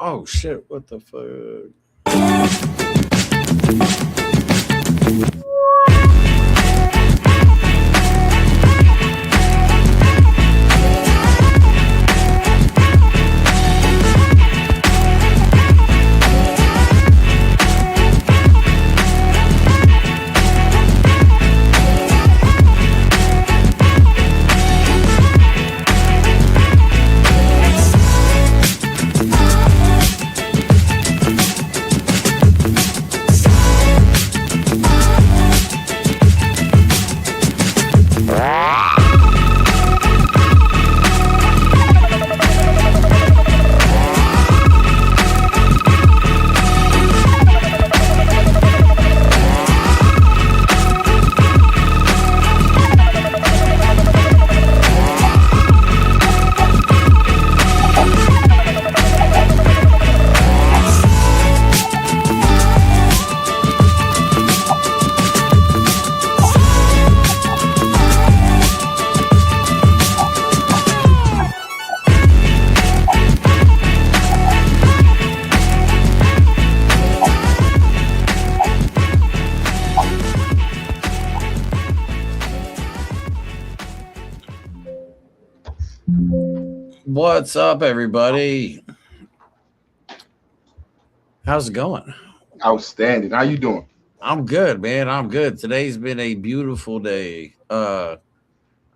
Oh shit! What the fuck? What's up, everybody? How's it going? Outstanding. How you doing? I'm good, man. I'm good. Today's been a beautiful day. I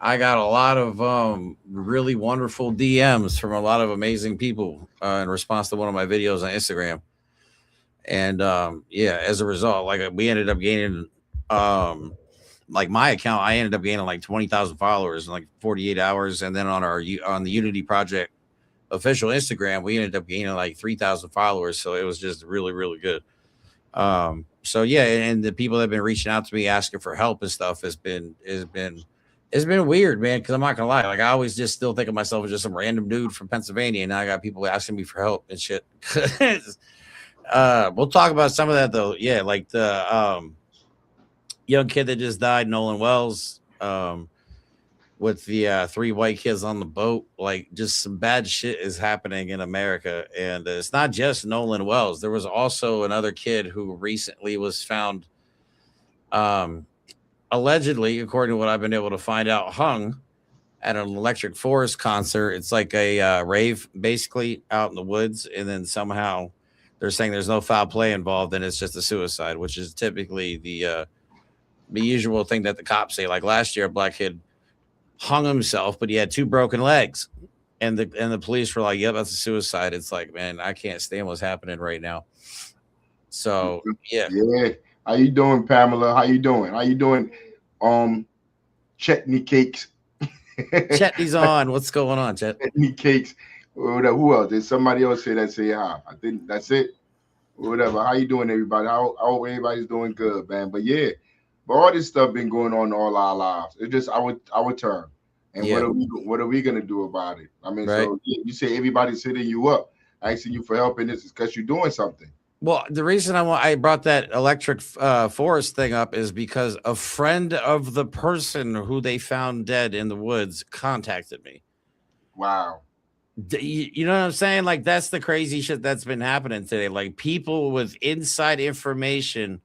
got a lot of really wonderful DMs from a lot of amazing people in response to one of my videos on Instagram. And yeah, as a result, like we ended up gaining like my account, I ended up gaining like 20,000 followers in like 48 hours. And then on the Unity Project official Instagram, we ended up gaining like 3,000 followers. So it was just really, really good. So yeah, and the people that have been reaching out to me asking for help and stuff has been it's been weird, man, because I'm not gonna lie. Like I always just still think of myself as just some random dude from Pennsylvania, and now I got people asking me for help and shit. We'll talk about some of that though. Yeah, like the young kid that just died, Nolan Wells, with the three white kids on the boat. Like just some bad shit is happening in America, and it's not just Nolan Wells. There was also another kid who recently was found, allegedly, according to what I've been able to find out, hung at an Electric Forest concert. It's like a rave, basically, out in the woods, and then somehow they're saying there's no foul play involved, and it's just a suicide, which is typically the usual thing that the cops say. Like last year, a black kid hung himself, but he had two broken legs, and the police were like, "Yep, that's a suicide." It's like, man, I can't stand what's happening right now. So yeah. How you doing, Pamela? How you doing? How you doing? Chutney cakes. Chetney's on. What's going on, Chet? Chutney cakes. Who else? Did somebody else say hi? I think that's it. Whatever. How you doing, everybody? I hope everybody's doing good, man. But yeah, but all this stuff been going on all our lives. It's just our turn. And Yeah. what are we gonna do about it? I mean, Right. so you say everybody's hitting you up, asking you for help in this is because you're doing something. Well, the reason I brought that Electric Forest thing up is because a friend of the person who they found dead in the woods contacted me. Wow. You know what I'm saying? Like that's the crazy shit that's been happening today. Like people with inside information.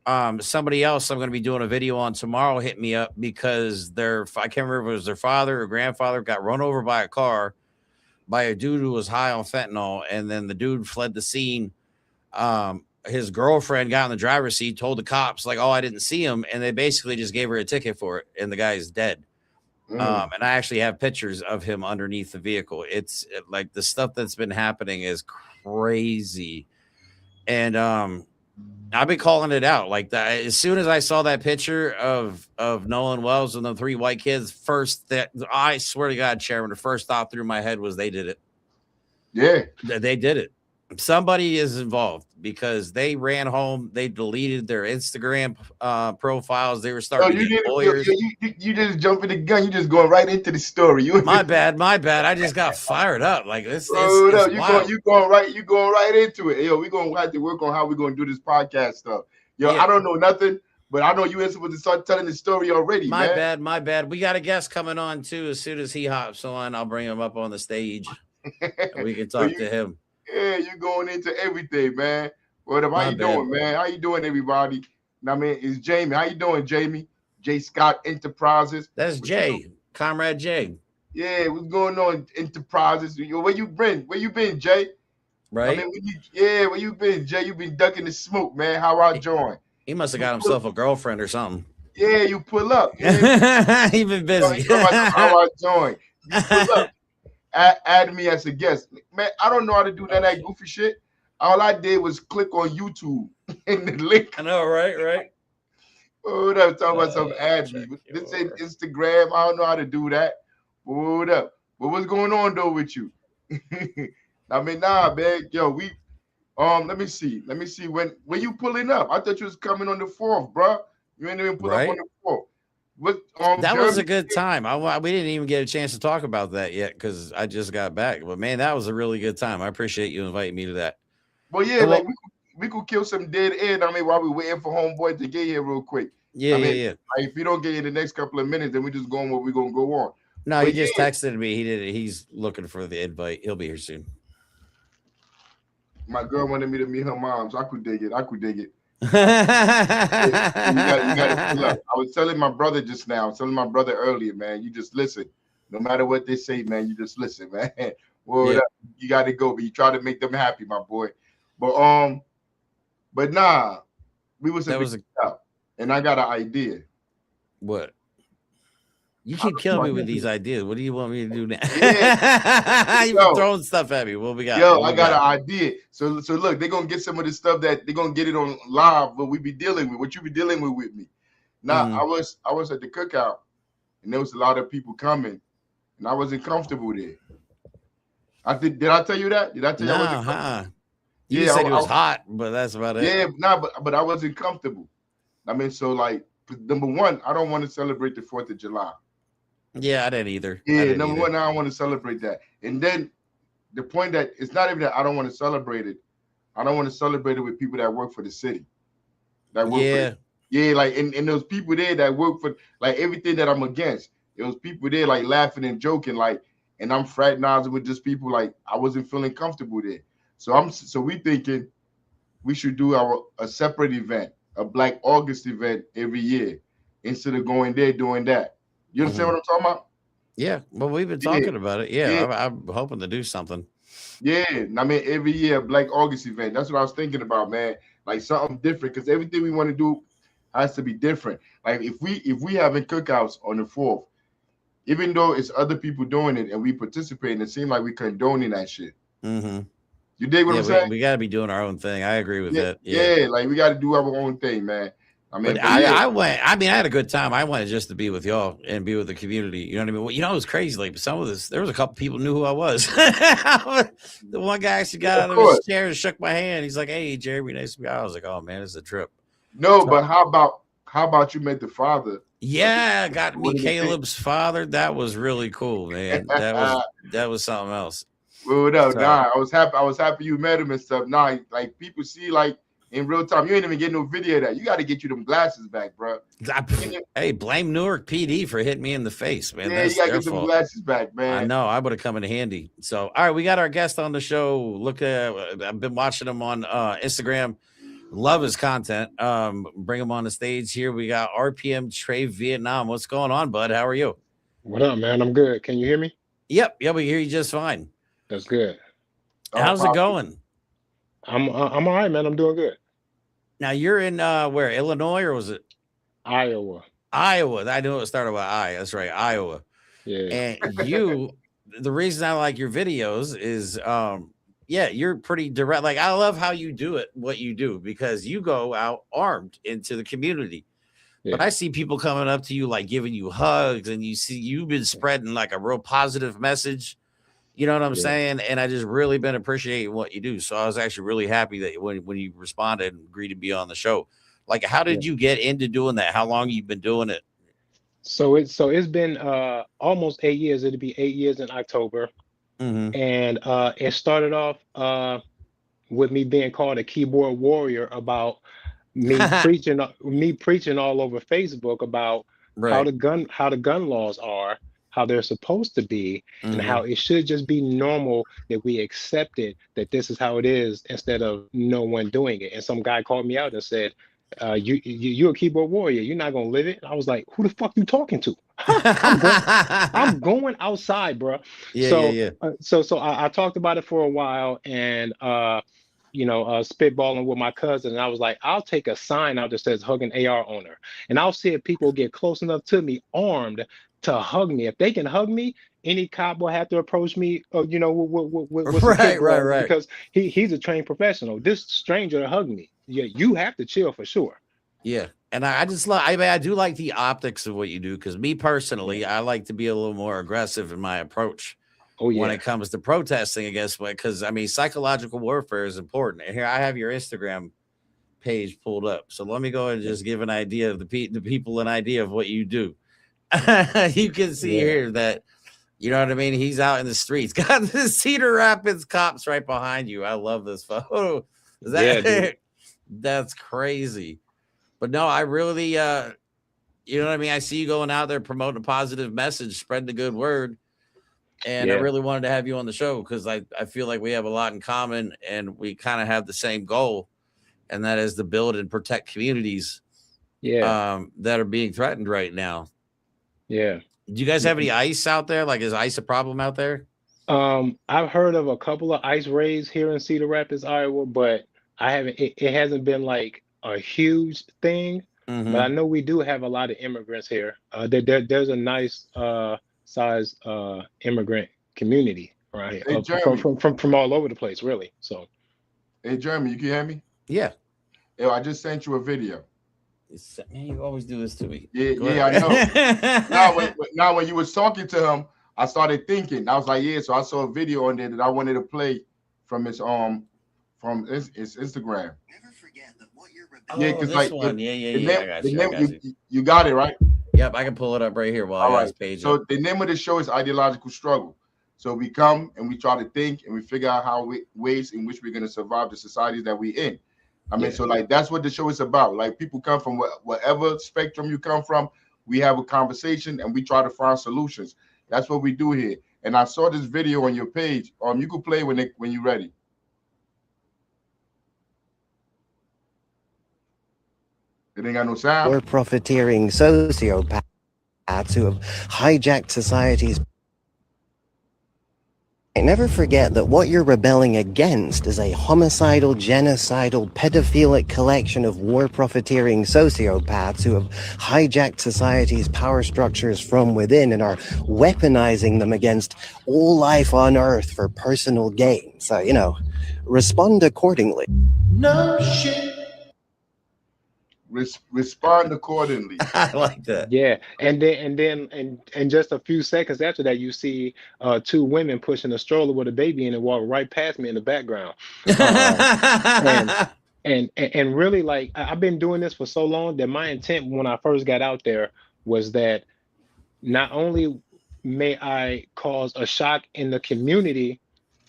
Somebody else I'm going to be doing a video on tomorrow hit me up because I can't remember if it was their father or grandfather got run over by a car by a dude who was high on fentanyl, and then the dude fled the scene. His girlfriend got in the driver's seat, told the cops like, "Oh, I didn't see him," and they basically just gave her a ticket for it, and the guy is dead. And I actually have pictures of him underneath the vehicle. It's like the stuff that's been happening is crazy, and I've been calling it out like that. As soon as I saw that picture of Nolan Wells and the three white kids, I swear to God, Chairman, the first thought through my head was they did it. Yeah, they did it. Somebody is involved because they ran home. They deleted their Instagram profiles. They were starting to get lawyers. You just jumping the gun. You just going right into the story. My bad. I just got fired up. Like this. You going right into it. Yo, we gonna have to work on how we're gonna do this podcast stuff. Yo, yeah. I don't know nothing, but I know you ain't supposed to start telling the story already. My bad. We got a guest coming on too. As soon as he hops on, I'll bring him up on the stage. And we can talk to him. Yeah, you going into everything, man. What up? How My you bad. doing, man? How you doing, everybody? I mean, it's Jamie. How you doing, Jamie? J. Scott Enterprises. That's What you Jay, Comrade Jay, Yeah, what's going on, Enterprises? Where you been? Where you been, Jay? I mean, right? where you been, Jay? You been ducking the smoke, man. How I join? He must have You got pull, himself a girlfriend or something. yeah, you pull up. You ain't He been busy. you know about some how I join. You pull up. Add me as a guest, man. I don't know how to do none of Oh that shit! goofy shit. All I did was click on YouTube and the link. I know, right? Right. What up? Talking about something. Add me. Check This ain't your. Instagram. I don't know how to do that. What up? But what's going on though with you? I mean, nah, man. Yo, we let me see. Let me see when you pulling up. I thought you was coming on the 4th, bro. You ain't even pull up on Right. the 4th. What That was a Jeremy? good time. We didn't even get a chance to talk about that yet because I just got back. But man, that was a really good time. I appreciate you inviting me to that. Well, yeah, And like well, we could kill some dead air. I mean, while we waiting for homeboy to get here real quick. yeah, I mean, yeah, yeah. like, if you don't get in the next couple of minutes, then we just going where we gonna go on. No, he But just yeah, texted me. He did it. He's looking for the invite. He'll be here soon. my girl wanted me to meet her mom, so I could dig it. I could dig it. Yeah, you got to pull up. I was telling my brother just now. I was telling my brother earlier, man. You just listen. No matter what they say, man, you just listen, man. Word Yep, up. You got to go, but you try to make them happy, my boy. But but nah, we was at that the was a cookout, and I got an idea. what? You I keep don't know killing me what with to these do. ideas. What do you want me to do Yeah, now? You've been yo, throwing stuff at me. What we got? yo, What I we got got? an idea. So look, they're gonna get some of the stuff that they're gonna get it on live, what we be dealing with, what you be dealing with me. Now, Mm, I was at the cookout, and there was a lot of people coming, and I wasn't comfortable there. Did I tell you that? Did I tell you I wasn't no, comfortable? huh? You Yeah, just said it was hot, but that's about it. yeah, nah, but I wasn't comfortable. I mean, so like number one, I don't want to celebrate the 4th of July. Yeah, I didn't either. I Yeah, didn't number either. one, I don't want to celebrate that. And then the point that it's not even that I don't want to celebrate it. I don't want to celebrate it with people that work for the city, that work for the Yeah. yeah, like and those people there that work for like everything that I'm against. There was people there like laughing and joking, like, and I'm fraternizing with just people like I wasn't feeling comfortable there. So we thinking we should do a separate event, a Black August event every year, instead of going there doing that. You understand Hmm. what I'm talking about? Yeah. Well, we've been Yeah, talking about it. Yeah. yeah, I'm hoping to do something. yeah. I mean, every year a Black August event. That's what I was thinking about, man. Like something different, because everything we want to do has to be different. Like if we having cookouts on the 4th, even though it's other people doing it and we participating, it seems like we condoning that shit. Hmm. You dig what Yeah. I'm We, saying? we got to be doing our own thing. I agree with Yeah, that. Yeah. yeah. Like we got to do our own thing, man. I But mean, but yeah, I went. I mean, I had a good time. I went just to be with y'all and be with the community. You know what I mean? Well, you know, it was crazy. Like some of this, there was a couple people knew who I was. The one guy actually got of out of his course. chair and shook my hand. He's like, "Hey, Jeremy, nice to meet you." I was like, "Oh man, it's a trip." No, So but how about you met the father of yeah, I got to one meet of the kids? Caleb's father. That was really cool, man. That was something else. Well, no, So nah, I was happy. I was happy you met him and stuff. Nah, like people see like in real time. You ain't even get no video of that. You got to get you them glasses back, bro. hey, blame Newark PD for hitting me in the face, man. Yeah, you That's got to their get them fault. glasses back, I man. know I would have come in handy. So, all right, we got our guest on the show. Look, I've been watching him on Instagram. Love his content. Bring him on the stage here. We got RPM Trey Vietnam. What's going on, bud? How are you? What up, man? I'm good. Can you hear me? Yep, yeah, we hear you just fine. That's good. Oh, How's it pop. going? I'm all right, man. I'm doing good. Now you're in where Illinois or was it Iowa. Iowa? I knew it started with I. That's right, Iowa. Yeah. And the reason I like your videos is yeah, you're pretty direct. Like I love how you do it, what you do, because you go out armed into the community. But Yeah. I see people coming up to you like giving you hugs, and you see you've been spreading like a real positive message. You know what I'm Yeah. saying? And I just really been appreciating what you do. So I was actually really happy that when you responded and agreed to be on the show. Like, how Yeah. did you get into doing that? How long you been doing it? So it's been almost 8 years. It'll be 8 years in October. Mm-hmm. And it started off with me being called a keyboard warrior about me preaching all over Facebook about Right. how the gun laws are, how they're supposed to be, and how it should just be normal that we accept it, that this is how it is, instead of no one doing it. And some guy called me out and said, you're a keyboard warrior, you're not gonna live it. And I was like, who the fuck you talking to? I'm going outside, bro. Yeah, So yeah, so I talked about it for a while, and spitballing with my cousin, and I was like, I'll take a sign out that says hug an AR owner, and I'll see if people get close enough to me armed to hug me. If they can hug me, any cop will have to approach me, with some right. because he's a trained professional. This stranger to hug me, yeah, you have to chill for sure. Yeah. And I just love, I do like the optics of what you do, because me personally, I like to be a little more aggressive in my approach when it comes to protesting against what, because I mean, psychological warfare is important. And here I have your Instagram page pulled up. So let me go and just give an idea of the people an idea of what you do. You can see here that, you know what I mean? He's out in the streets. Got the Cedar Rapids cops right behind you. I love this photo. That's crazy. But no, I really, you know what I mean? I see you going out there promoting a positive message, spreading the good word. And I really wanted to have you on the show because I feel like we have a lot in common, and we kind of have the same goal, and that is to build and protect communities that are being threatened right now. Yeah. Do you guys have any ICE out there? Like, is ICE a problem out there? I've heard of a couple of ICE raids here in Cedar Rapids, Iowa, but I haven't, it hasn't been like a huge thing, but I know we do have a lot of immigrants here. There's a nice size immigrant community around here, from all over the place, really. So, hey, Jeremy, you can hear me? Yeah. Yo, I just sent you a video. Man, you always do this to me. Yeah, I know. now, when you was talking to him, I started thinking. I was like, so I saw a video on there that I wanted to play from his Instagram. Because this one. I got you. You got it, right? Yep, I can pull it up right here while I got this page. So the name of the show is Ideological Struggle. So we come and we try to think and we figure out ways in which we're going to survive the societies that we're in. I mean, so like that's what the show is about. Like, people come from whatever spectrum you come from. We have a conversation and we try to find solutions. That's what we do here. And I saw this video on your page. You could play when you're ready. It ain't got no sound. We're profiteering sociopaths who have hijacked society's. Never forget that what you're rebelling against is a homicidal, genocidal, pedophilic collection of war-profiteering sociopaths who have hijacked society's power structures from within and are weaponizing them against all life on Earth for personal gain. So, respond accordingly. No shit. Respond accordingly. I like that. Yeah, and then just a few seconds after that, you see two women pushing a stroller with a baby in and walk right past me in the background. And really, like, I've been doing this for so long that my intent when I first got out there was that not only may I cause a shock in the community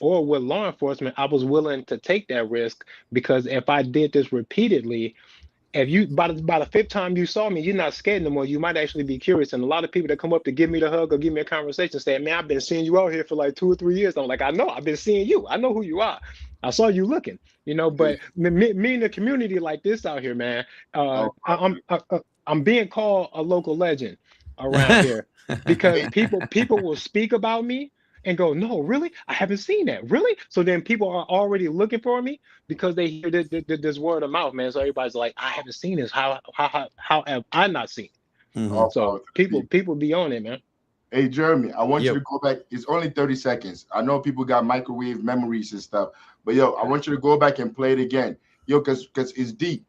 or with law enforcement, I was willing to take that risk, because if I did this repeatedly, if you by the fifth time you saw me, you're not scared no more. You might actually be curious. And a lot of people that come up to give me the hug or give me a conversation say, man, I've been seeing you out here for like 2 or 3 years. I'm like, I know, I've been seeing you. I know who you are. I saw you looking, but me in the community like this out here, man, I'm being called a local legend around here, because people will speak about me and go, no, really? I haven't seen that. Really? So then people are already looking for me because they hear this word of mouth, man. So everybody's like, I haven't seen this. How have I not seen it? So people be on it, man. Hey, Jeremy, I want you to go back. It's only 30 seconds. I know people got microwave memories and stuff, but I want you to go back and play it again. Because it's deep.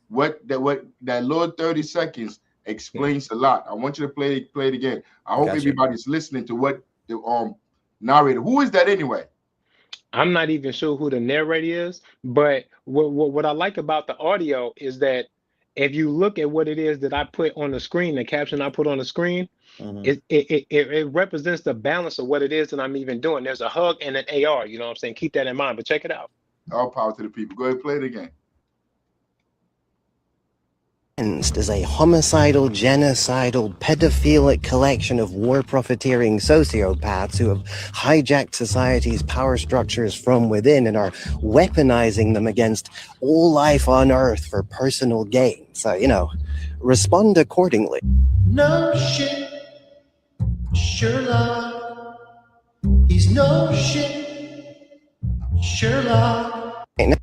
What that little 30 seconds explains a lot. I want you to play it again. I hope everybody's listening to what the narrator. Who is that anyway? I'm not even sure who the narrator is, but what I like about the audio is that if you look at what it is that I put on the screen, the caption I put on the screen, it represents the balance of what it is that I'm even doing. There's a hug and an AR, you know what I'm saying? Keep that in mind, but check it out. All power to the people. Go ahead and play it again. is a homicidal, genocidal, pedophilic collection of war profiteering sociopaths who have hijacked society's power structures from within and are weaponizing them against all life on Earth for personal gain. So, you know, respond accordingly. No shit, Sherlock. He's no shit, Sherlock. Hey,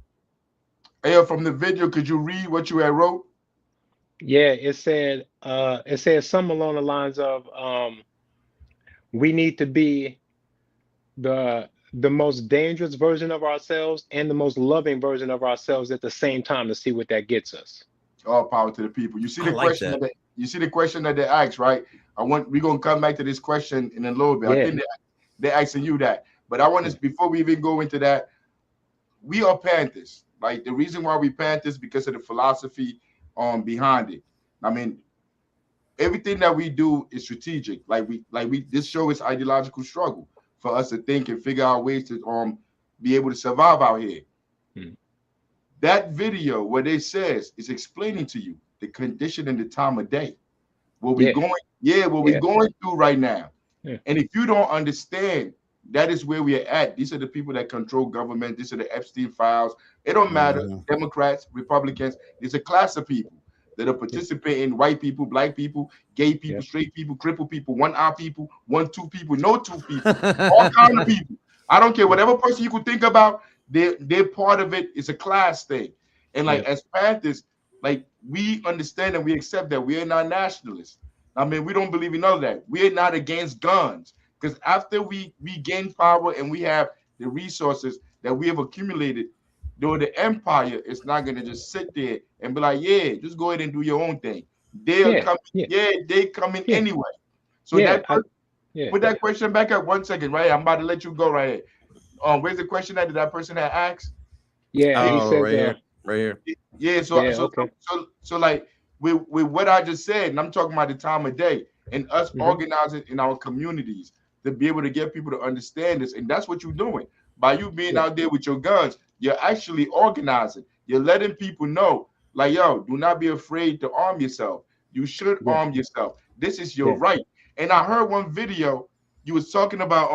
yo, from the video, could you read what you had wrote? Yeah, it said something along the lines of we need to be the most dangerous version of ourselves and the most loving version of ourselves at the same time to see what that gets us. All power to the people. You see the I like question that. you see the question that they asked, right? We're gonna come back to this question in a little bit. Yeah. I think they're asking you that, but I want to before we even go into that, we are Panthers. Like the reason why we Panthers because of the philosophy behind it. I mean, everything that we do is strategic. Like we this show is ideological struggle for us to think and figure out ways to be able to survive out here. That video what it says is explaining to you the condition and the time of day. What we're going through right now. Yeah. And if you don't understand, that is where we are at. These are the people that control government. These are the Epstein files. It don't matter. Democrats, Republicans. There's a class of people that are participating, white people, black people, gay people, straight people, crippled people, one-eye people, 1-2 people, no 2 people, all kind of people. I don't care. Whatever person you could think about, they're part of it. It's a class thing. And like as Panthers, like we understand and we accept that we are not nationalists. I mean, we don't believe in none of that. We're not against guns. Because after we gain power and we have the resources that we have accumulated, though the empire is not going to just sit there and be like, yeah, just go ahead and do your own thing. They're coming, they coming anyway. So put that question back up 1 second, right? I'm about to let you go right here. Where's the question that person had asked? Yeah, he says, right here. Yeah, so like with what I just said, and I'm talking about the time of day and us organizing in our communities to be able to get people to understand this. And that's what you're doing. By you being out there with your guns, you're actually organizing. You're letting people know, like, yo, do not be afraid to arm yourself. You should arm yourself. This is your right. And I heard one video you was talking about,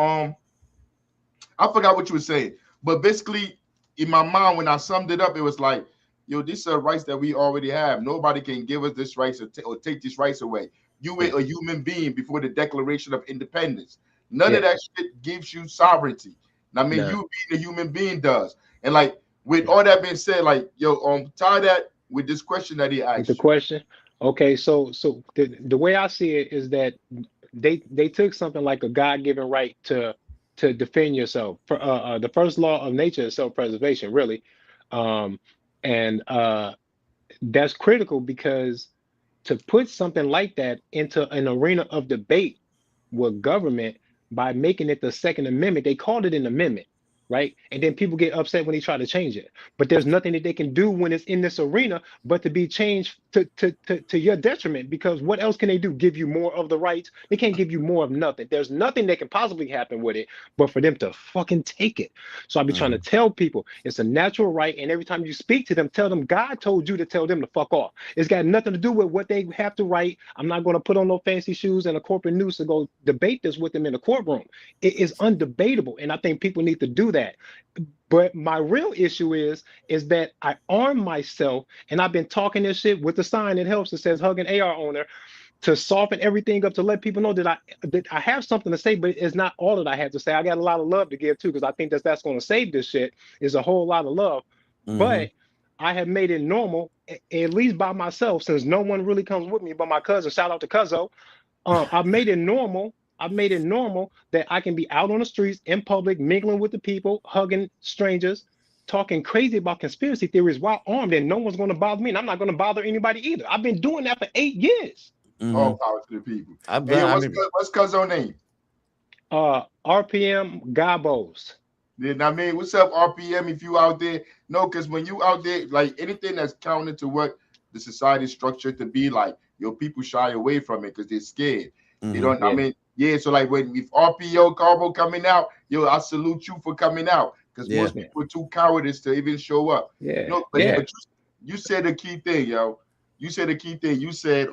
I forgot what you were saying, but basically in my mind, when I summed it up, it was like, yo, these are rights that we already have. Nobody can give us this rights or take these rights away. You were a human being before the Declaration of Independence. None of that shit gives you sovereignty. I mean, you being a human being does. And like with all that being said, like yo, tie that with this question that he asked. The question. Okay, so the way I see it is that they took something like a God-given right to defend yourself. The first law of nature is self-preservation, really, and that's critical because to put something like that into an arena of debate with government by making it the Second Amendment, they called it an amendment, right? And then people get upset when they try to change it. But there's nothing that they can do when it's in this arena but to be changed to your detriment, because what else can they do? Give you more of the rights? They can't give you more of nothing. There's nothing that can possibly happen with it but for them to fucking take it. So I'll be trying to tell people it's a natural right, and every time you speak to them, tell them God told you to tell them to fuck off. It's got nothing to do with what they have to write. I'm not going to put on no fancy shoes and a corporate noose to go debate this with them in the courtroom. It is undebatable, and I think people need to do that. But my real issue is that I arm myself, and I've been talking this shit with the sign that helps that says hug an AR owner to soften everything up, to let people know that I have something to say, but it's not all that I have to say. I got a lot of love to give too, because I think that's going to save this shit is a whole lot of love. But I have made it normal, at least by myself, since no one really comes with me but my cousin. Shout out to Cuzzo. I've made it normal. I've made it normal that I can be out on the streets in public, mingling with the people, hugging strangers, talking crazy about conspiracy theories while armed, and no one's going to bother me, and I'm not going to bother anybody either. I've been doing that for 8 years. All power to the people. What's Cuzzo's name? RPM Gabos. Then I mean, what's up, RPM? If you out there, no, because when you out there, like anything that's counter to what the society is structured to be, like your people shy away from it because they're scared. You don't. I mean, so like when if RPO Carbo coming out, yo, I salute you for coming out because most people are too cowardice to even show up. But you said the key thing, yo. you said a key thing. You said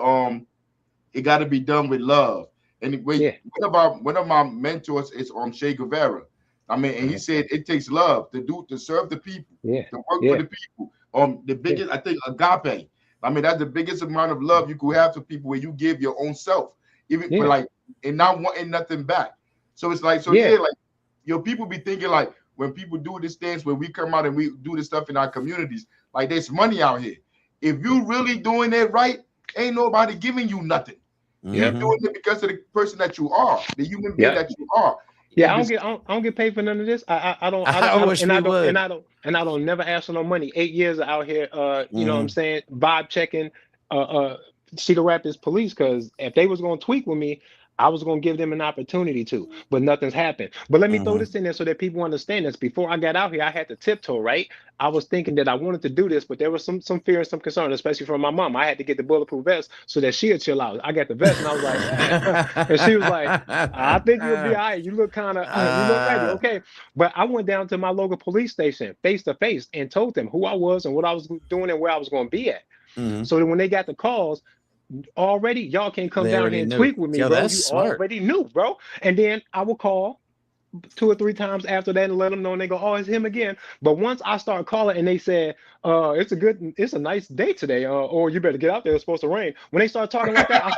it got to be done with love. And wait, Yeah. what about one of my mentors is Che Guevara. I mean, and he said it takes love to serve the people, Yeah. to work Yeah. for the people. The biggest, I think, agape. I mean, that's the biggest amount of love you could have to people, where you give your own self, even for like, and not wanting nothing back. So it's like, like, people be thinking like, when people do this dance, when we come out and we do this stuff in our communities, like there's money out here. If you really doing it right, ain't nobody giving you nothing. You're doing it because of the person that you are, the human being that you are. Yeah, I don't get paid for none of this. I don't never ask for no money. 8 years out here, you know what I'm saying, vibe checking, Cedar Rapids police, because if they was gonna tweak with me, I was gonna give them an opportunity to, but nothing's happened. But let me throw this in there so that people understand this. Before I got out here, I had to tiptoe, right? I was thinking that I wanted to do this, but there was some fear and some concern, especially from my mom. I had to get the bulletproof vest so that she'd chill out. I got the vest and I was like, and she was like, I think you'll be all right. You look kind of, you look ready, okay? But I went down to my local police station face to face and told them who I was and what I was doing and where I was going to be at. So that when they got the calls, already y'all can't come down here and tweak with me, bro. You already knew, bro. And then I will call 2 or 3 times after that and let them know, and they go, oh, it's him again. But once I start calling and they said, it's a nice day today, or you better get out there, it's supposed to rain. When they start talking like that,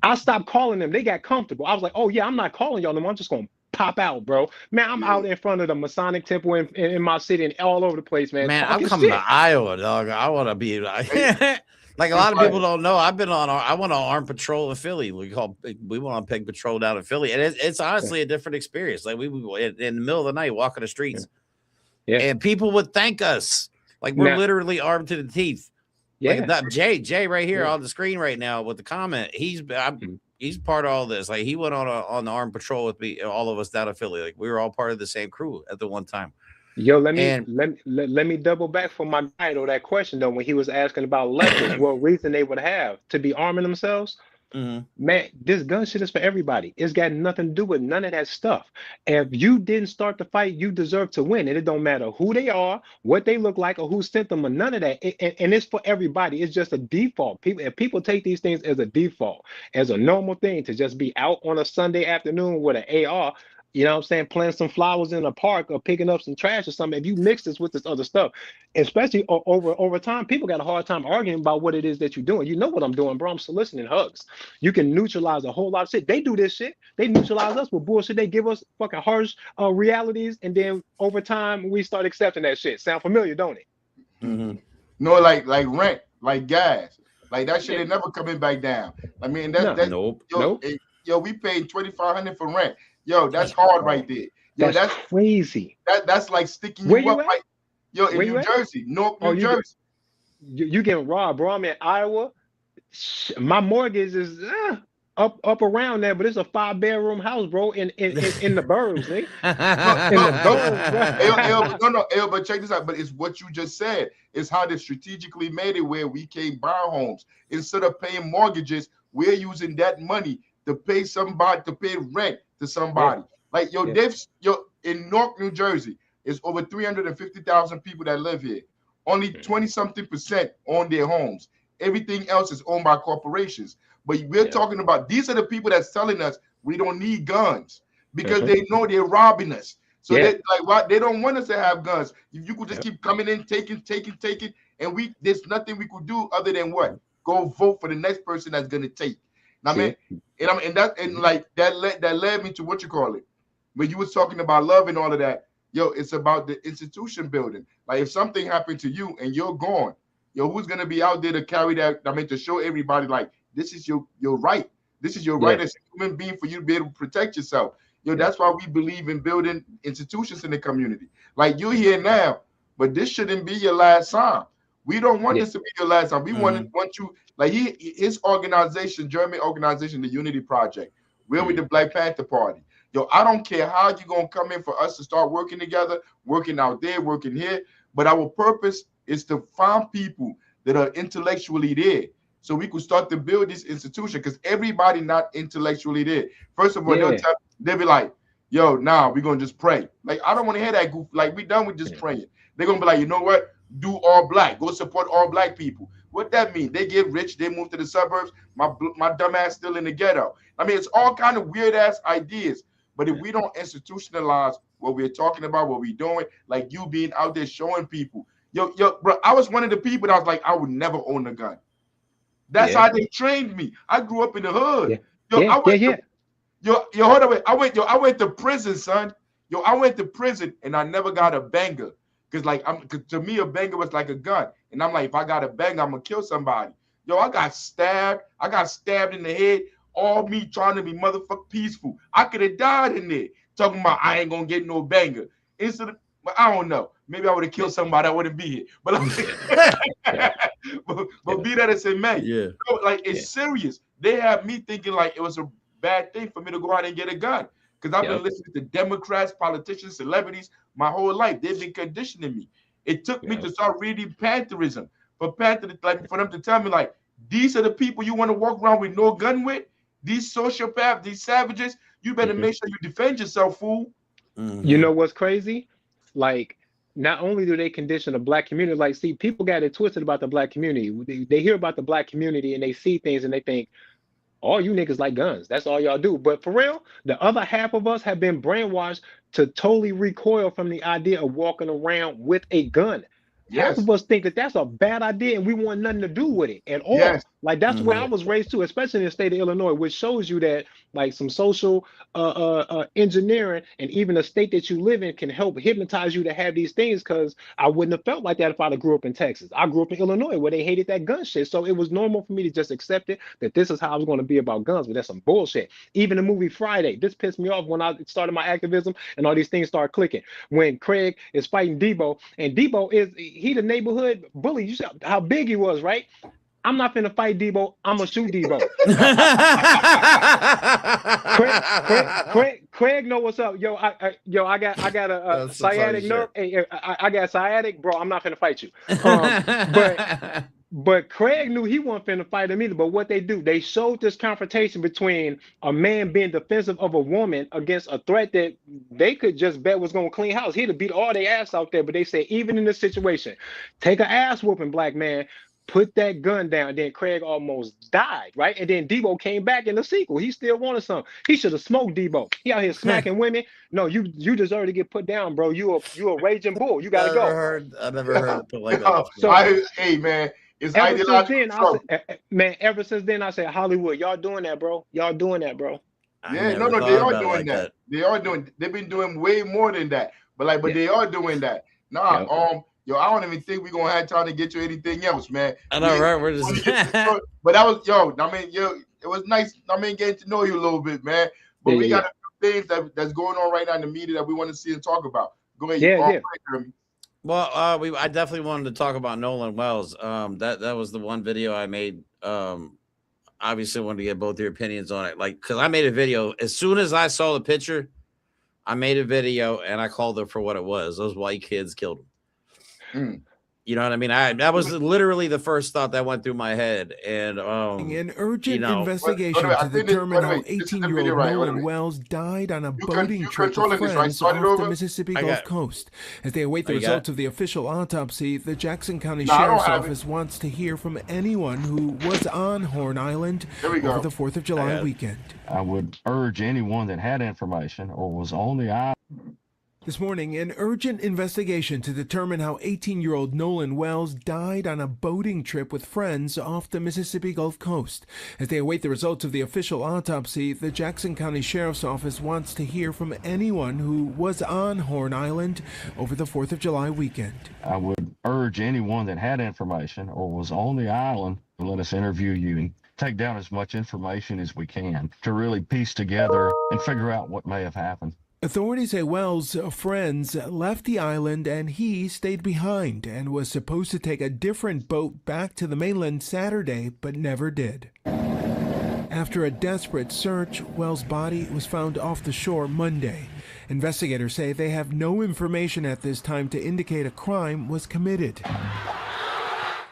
I stopped calling them. They got comfortable. I was like, oh yeah, I'm not calling y'all no more. I'm just gonna pop out, bro. Man, I'm out in front of the Masonic Temple in my city and all over the place, man. Man, I'm coming to Iowa, dog. I want to be like a lot of people don't know. I went on armed patrol in Philly. We went on peg patrol down in Philly, and it's honestly a different experience. Like we in the middle of the night walking the streets, and people would thank us like we're literally armed to the teeth. Yeah, like Jay right here on the screen right now with the comment. He's part of all this. Like he went on the armed patrol with me, all of us down in Philly. Like we were all part of the same crew at the one time. Yo, let me double back for my guy though, that question though, when he was asking about leftists, what reason they would have to be arming themselves. Man, this gun shit is for everybody. It's got nothing to do with none of that stuff. If you didn't start the fight, you deserve to win. And it don't matter who they are, what they look like, or who sent them, or none of that. And it's for everybody. It's just a default. If people take these things as a default, as a normal thing to just be out on a Sunday afternoon with an AR, you know what I'm saying, planting some flowers in a park or picking up some trash or something, if you mix this with this other stuff, especially over time, people got a hard time arguing about what it is that you're doing. You know what I'm doing, bro. I'm soliciting hugs. You can neutralize a whole lot of shit. They do this shit. They neutralize us with bullshit. They give us fucking harsh realities, and then over time, we start accepting that shit. Sound familiar, don't it? No, like rent, like gas. Like that shit ain't never coming back down. I mean, nope. Yo, we paid $2,500 for rent. Yo, that's hard right there. Yo, that's crazy. That's like sticking you up. Like, yo, in New Jersey, New Jersey. You getting robbed, bro. I'm in Iowa. My mortgage is up around there, but it's a 5-bedroom house, bro, in the burbs, eh? But check this out. But it's what you just said. It's how they strategically made it where we can't buy homes. Instead of paying mortgages, we're using that money to pay somebody, to pay rent to somebody. Like in Newark, New Jersey, it's over 350,000 people that live here. Only 20-something% own their homes. Everything else is owned by corporations. But we're talking about, these are the people that's telling us we don't need guns because they know they're robbing us. So they don't want us to have guns. If you could just keep coming in, taking, and there's nothing we could do other than what? Go vote for the next person that's gonna take. I mean, that led me to what you call it. When you was talking about love and all of that, yo, it's about the institution building. Like if something happened to you and you're gone, yo, who's gonna be out there to carry that? I mean, to show everybody like this is your right. This is your right as a human being for you to be able to protect yourself. Yo, that's why we believe in building institutions in the community. Like you're here now, but this shouldn't be your last time. We don't want this to be your last time. We want you, like his organization, German organization, the Unity Project. We're with the Black Panther Party. Yo, I don't care how you're gonna come in for us to start working together, working out there, working here. But our purpose is to find people that are intellectually there, so we could start to build this institution. Because everybody not intellectually there. First of all, they'll be like, "Yo, nah, we're gonna just pray." Like I don't want to hear that goof. Like we done with just praying. They're gonna be like, you know what? Do all black. Go support all black people. What that mean? They get rich, they move to the suburbs. My dumb ass still in the ghetto. I mean, it's all kind of weird ass ideas. But if we don't institutionalize what we're talking about, what we're doing, like you being out there showing people, yo, bro, I was one of the people that was like, I would never own a gun. That's how they trained me. I grew up in the hood. Hold on, wait. I went to prison, son. Yo, I went to prison and I never got a banger. Cause to me, a banger was like a gun. And I'm like, if I got a banger, I'm gonna kill somebody. Yo, I got stabbed in the head. All me trying to be motherfucking peaceful. I could have died in there talking about I ain't gonna get no banger. Instead of, I don't know. Maybe I would have killed somebody. I wouldn't be here. But but be that as it may, like it's serious. They have me thinking like it was a bad thing for me to go out and get a gun because I've been listening to Democrats, politicians, celebrities my whole life. They've been conditioning me. It took me to start reading Pantherism for them to tell me like these are the people you want to walk around with no gun with. These sociopaths, these savages. You better make sure you defend yourself, fool. You know what's crazy? Like, not only do they condition the black community, like, see, people got it twisted about the black community. They hear about the black community and they see things and they think, all you niggas like guns. That's all y'all do. But for real, the other half of us have been brainwashed to totally recoil from the idea of walking around with a gun. Half of us think that that's a bad idea and we want nothing to do with it at all. Like that's where I was raised too, especially in the state of Illinois, which shows you that like some social engineering and even the state that you live in can help hypnotize you to have these things. Because I wouldn't have felt like that if I'd have grew up in Texas. I grew up in Illinois where they hated that gun shit. So it was normal for me to just accept it that this is how I was going to be about guns, but that's some bullshit. Even the movie Friday, this pissed me off when I started my activism and all these things started clicking. When Craig is fighting Debo, and Debo he the neighborhood bully. You see how big he was, right? I'm not finna fight Debo. I'm gonna shoot Debo. Craig know what's up. Yo, I got a sciatic nerve. Hey, I got sciatic, bro. I'm not finna fight you. But Craig knew he wasn't finna fight him either. But what they do, they showed this confrontation between a man being defensive of a woman against a threat that they could just bet was gonna clean house. He'd have beat all their ass out there. But they say, even in this situation, take an ass whooping, black man. Put that gun down. Then Craig almost died, right? And then Debo came back in the sequel. He still wanted some. He should have smoked Debo. He out here smacking women. No, you deserve to get put down, bro. You a raging bull. You gotta go. I never heard it like that. So, hey man, it's ideological struggle. Ever since then, I said, Hollywood, y'all doing that, bro. Y'all doing that, bro. Yeah, no, they are doing that. They are doing. They've been doing way more than that. But they are doing that. Nah, yo, I don't even think we're gonna have time to get to anything else, man. I know, right? We're just but that was it was nice. getting to know you a little bit, man. But we got a few things that's going on right now in the media that we want to see and talk about. Go ahead. Well, I definitely wanted to talk about Nolan Wells. That was the one video I made. Obviously wanted to get both your opinions on it. Like, because I made a video as soon as I saw the picture, I made a video and I called it for what it was. Those white kids killed him. You know what I mean? That was literally the first thought that went through my head. And an urgent investigation to determine how 18-year-old Nolan Wells died on a boating trip with friends off the Mississippi Gulf Coast. As they await the results of the official autopsy, the Jackson County Sheriff's Office wants to hear from anyone who was on Horn Island over the 4th of July weekend. I would urge anyone that had information or was on the island. This morning, an urgent investigation to determine how 18-year-old Nolan Wells died on a boating trip with friends off the Mississippi Gulf Coast. As they await the results of the official autopsy, the Jackson County Sheriff's Office wants to hear from anyone who was on Horn Island over the 4th of July weekend. I would urge anyone that had information or was on the island to let us interview you and take down as much information as we can to really piece together and figure out what may have happened. Authorities say Wells' friends left the island and he stayed behind and was supposed to take a different boat back to the mainland Saturday, but never did. After a desperate search, Wells' body was found off the shore Monday. Investigators say they have no information at this time to indicate a crime was committed.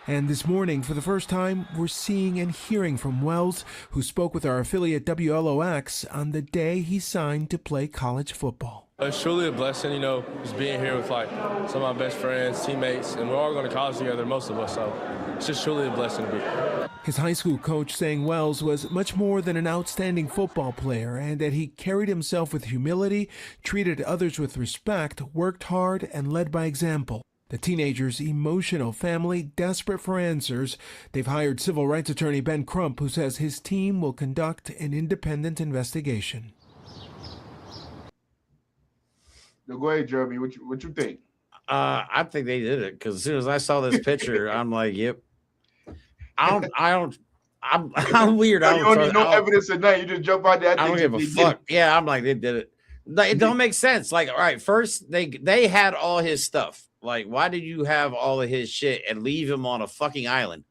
And this morning, for the first time, we're seeing and hearing from Wells, who spoke with our affiliate WLOX on the day he signed to play college football. It's truly a blessing, just being here with like some of my best friends, teammates, and we're all going to college together, most of us, so it's just truly a blessing to be here. His high school coach saying Wells was much more than an outstanding football player and that he carried himself with humility, treated others with respect, worked hard, and led by example. The teenager's emotional family desperate for answers. They've hired civil rights attorney Ben Crump, who says his team will conduct an independent investigation. Go ahead, Jeremy. What you think? I think they did it because as soon as I saw this picture, I'm like, yep. I'm weird. You don't need no evidence of that. You just jump out there. I don't give a fuck. Yeah, I'm like, they did it. It don't make sense. Like, all right, first they had all his stuff. Like, why did you have all of his shit and leave him on a fucking island?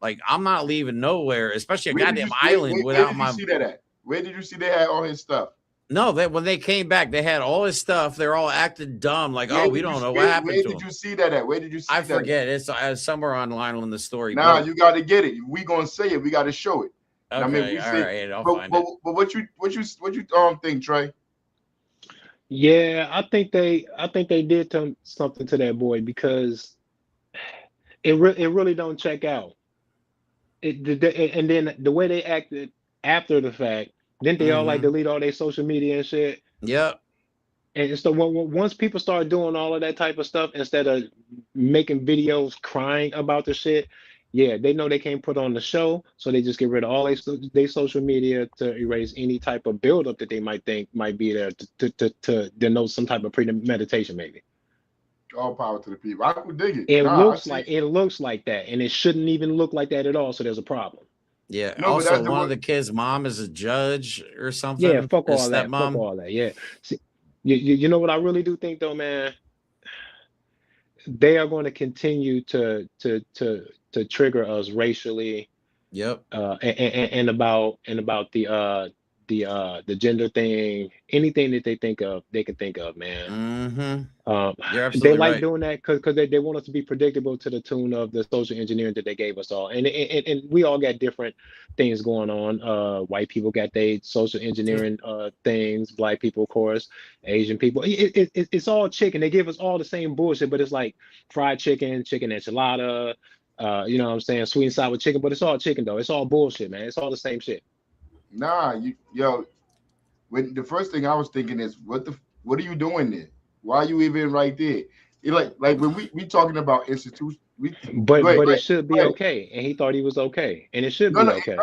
Like, I'm not leaving nowhere, especially a goddamn island without my. Where did you see that at? Where did you see they had all his stuff? No, that when they came back, they had all his stuff. They're all acting dumb, like, oh, we don't know what happened to him. Where did you see that at? Where did you see that? I forget. It's somewhere online on the story. Nah, you got to get it. We gonna say it. We got to show it. Okay, I mean, all right, I'll find it. But what you think, Trey? Yeah, I think they did something to that boy because it really don't check out. And then the way they acted after the fact, didn't they all like delete all their social media and shit? Yep. And so once people start doing all of that type of stuff instead of making videos crying about the shit, yeah, they know they can't put on the show, so they just get rid of all their social media to erase any type of buildup that they might think might be there to denote some type of premeditation, maybe. All power to the people. I could dig it. It looks like that, and it shouldn't even look like that at all. So there's a problem. Yeah. No, also, one of the kids' mom is a judge or something. Yeah, fuck all that. Fuck all that. Yeah. See, you know what I really do think though, man. They are going to continue to trigger us racially. Yep. And about the gender thing, anything that they can think of, man. You're absolutely they like right. doing that because they want us to be predictable to the tune of the social engineering that they gave us all, and we all got different things going on. White people got their social engineering things, black people, of course, Asian people. It's all chicken. They give us all the same bullshit, but it's like fried chicken enchilada. You know what I'm saying? Sweet and sour chicken, but it's all chicken though. It's all bullshit, man. It's all the same shit. Nah, when the first thing I was thinking is, what are you doing there? Why are you even right there? Like when we talking about institutions, but it should be okay, and he thought he was okay, and it should be okay.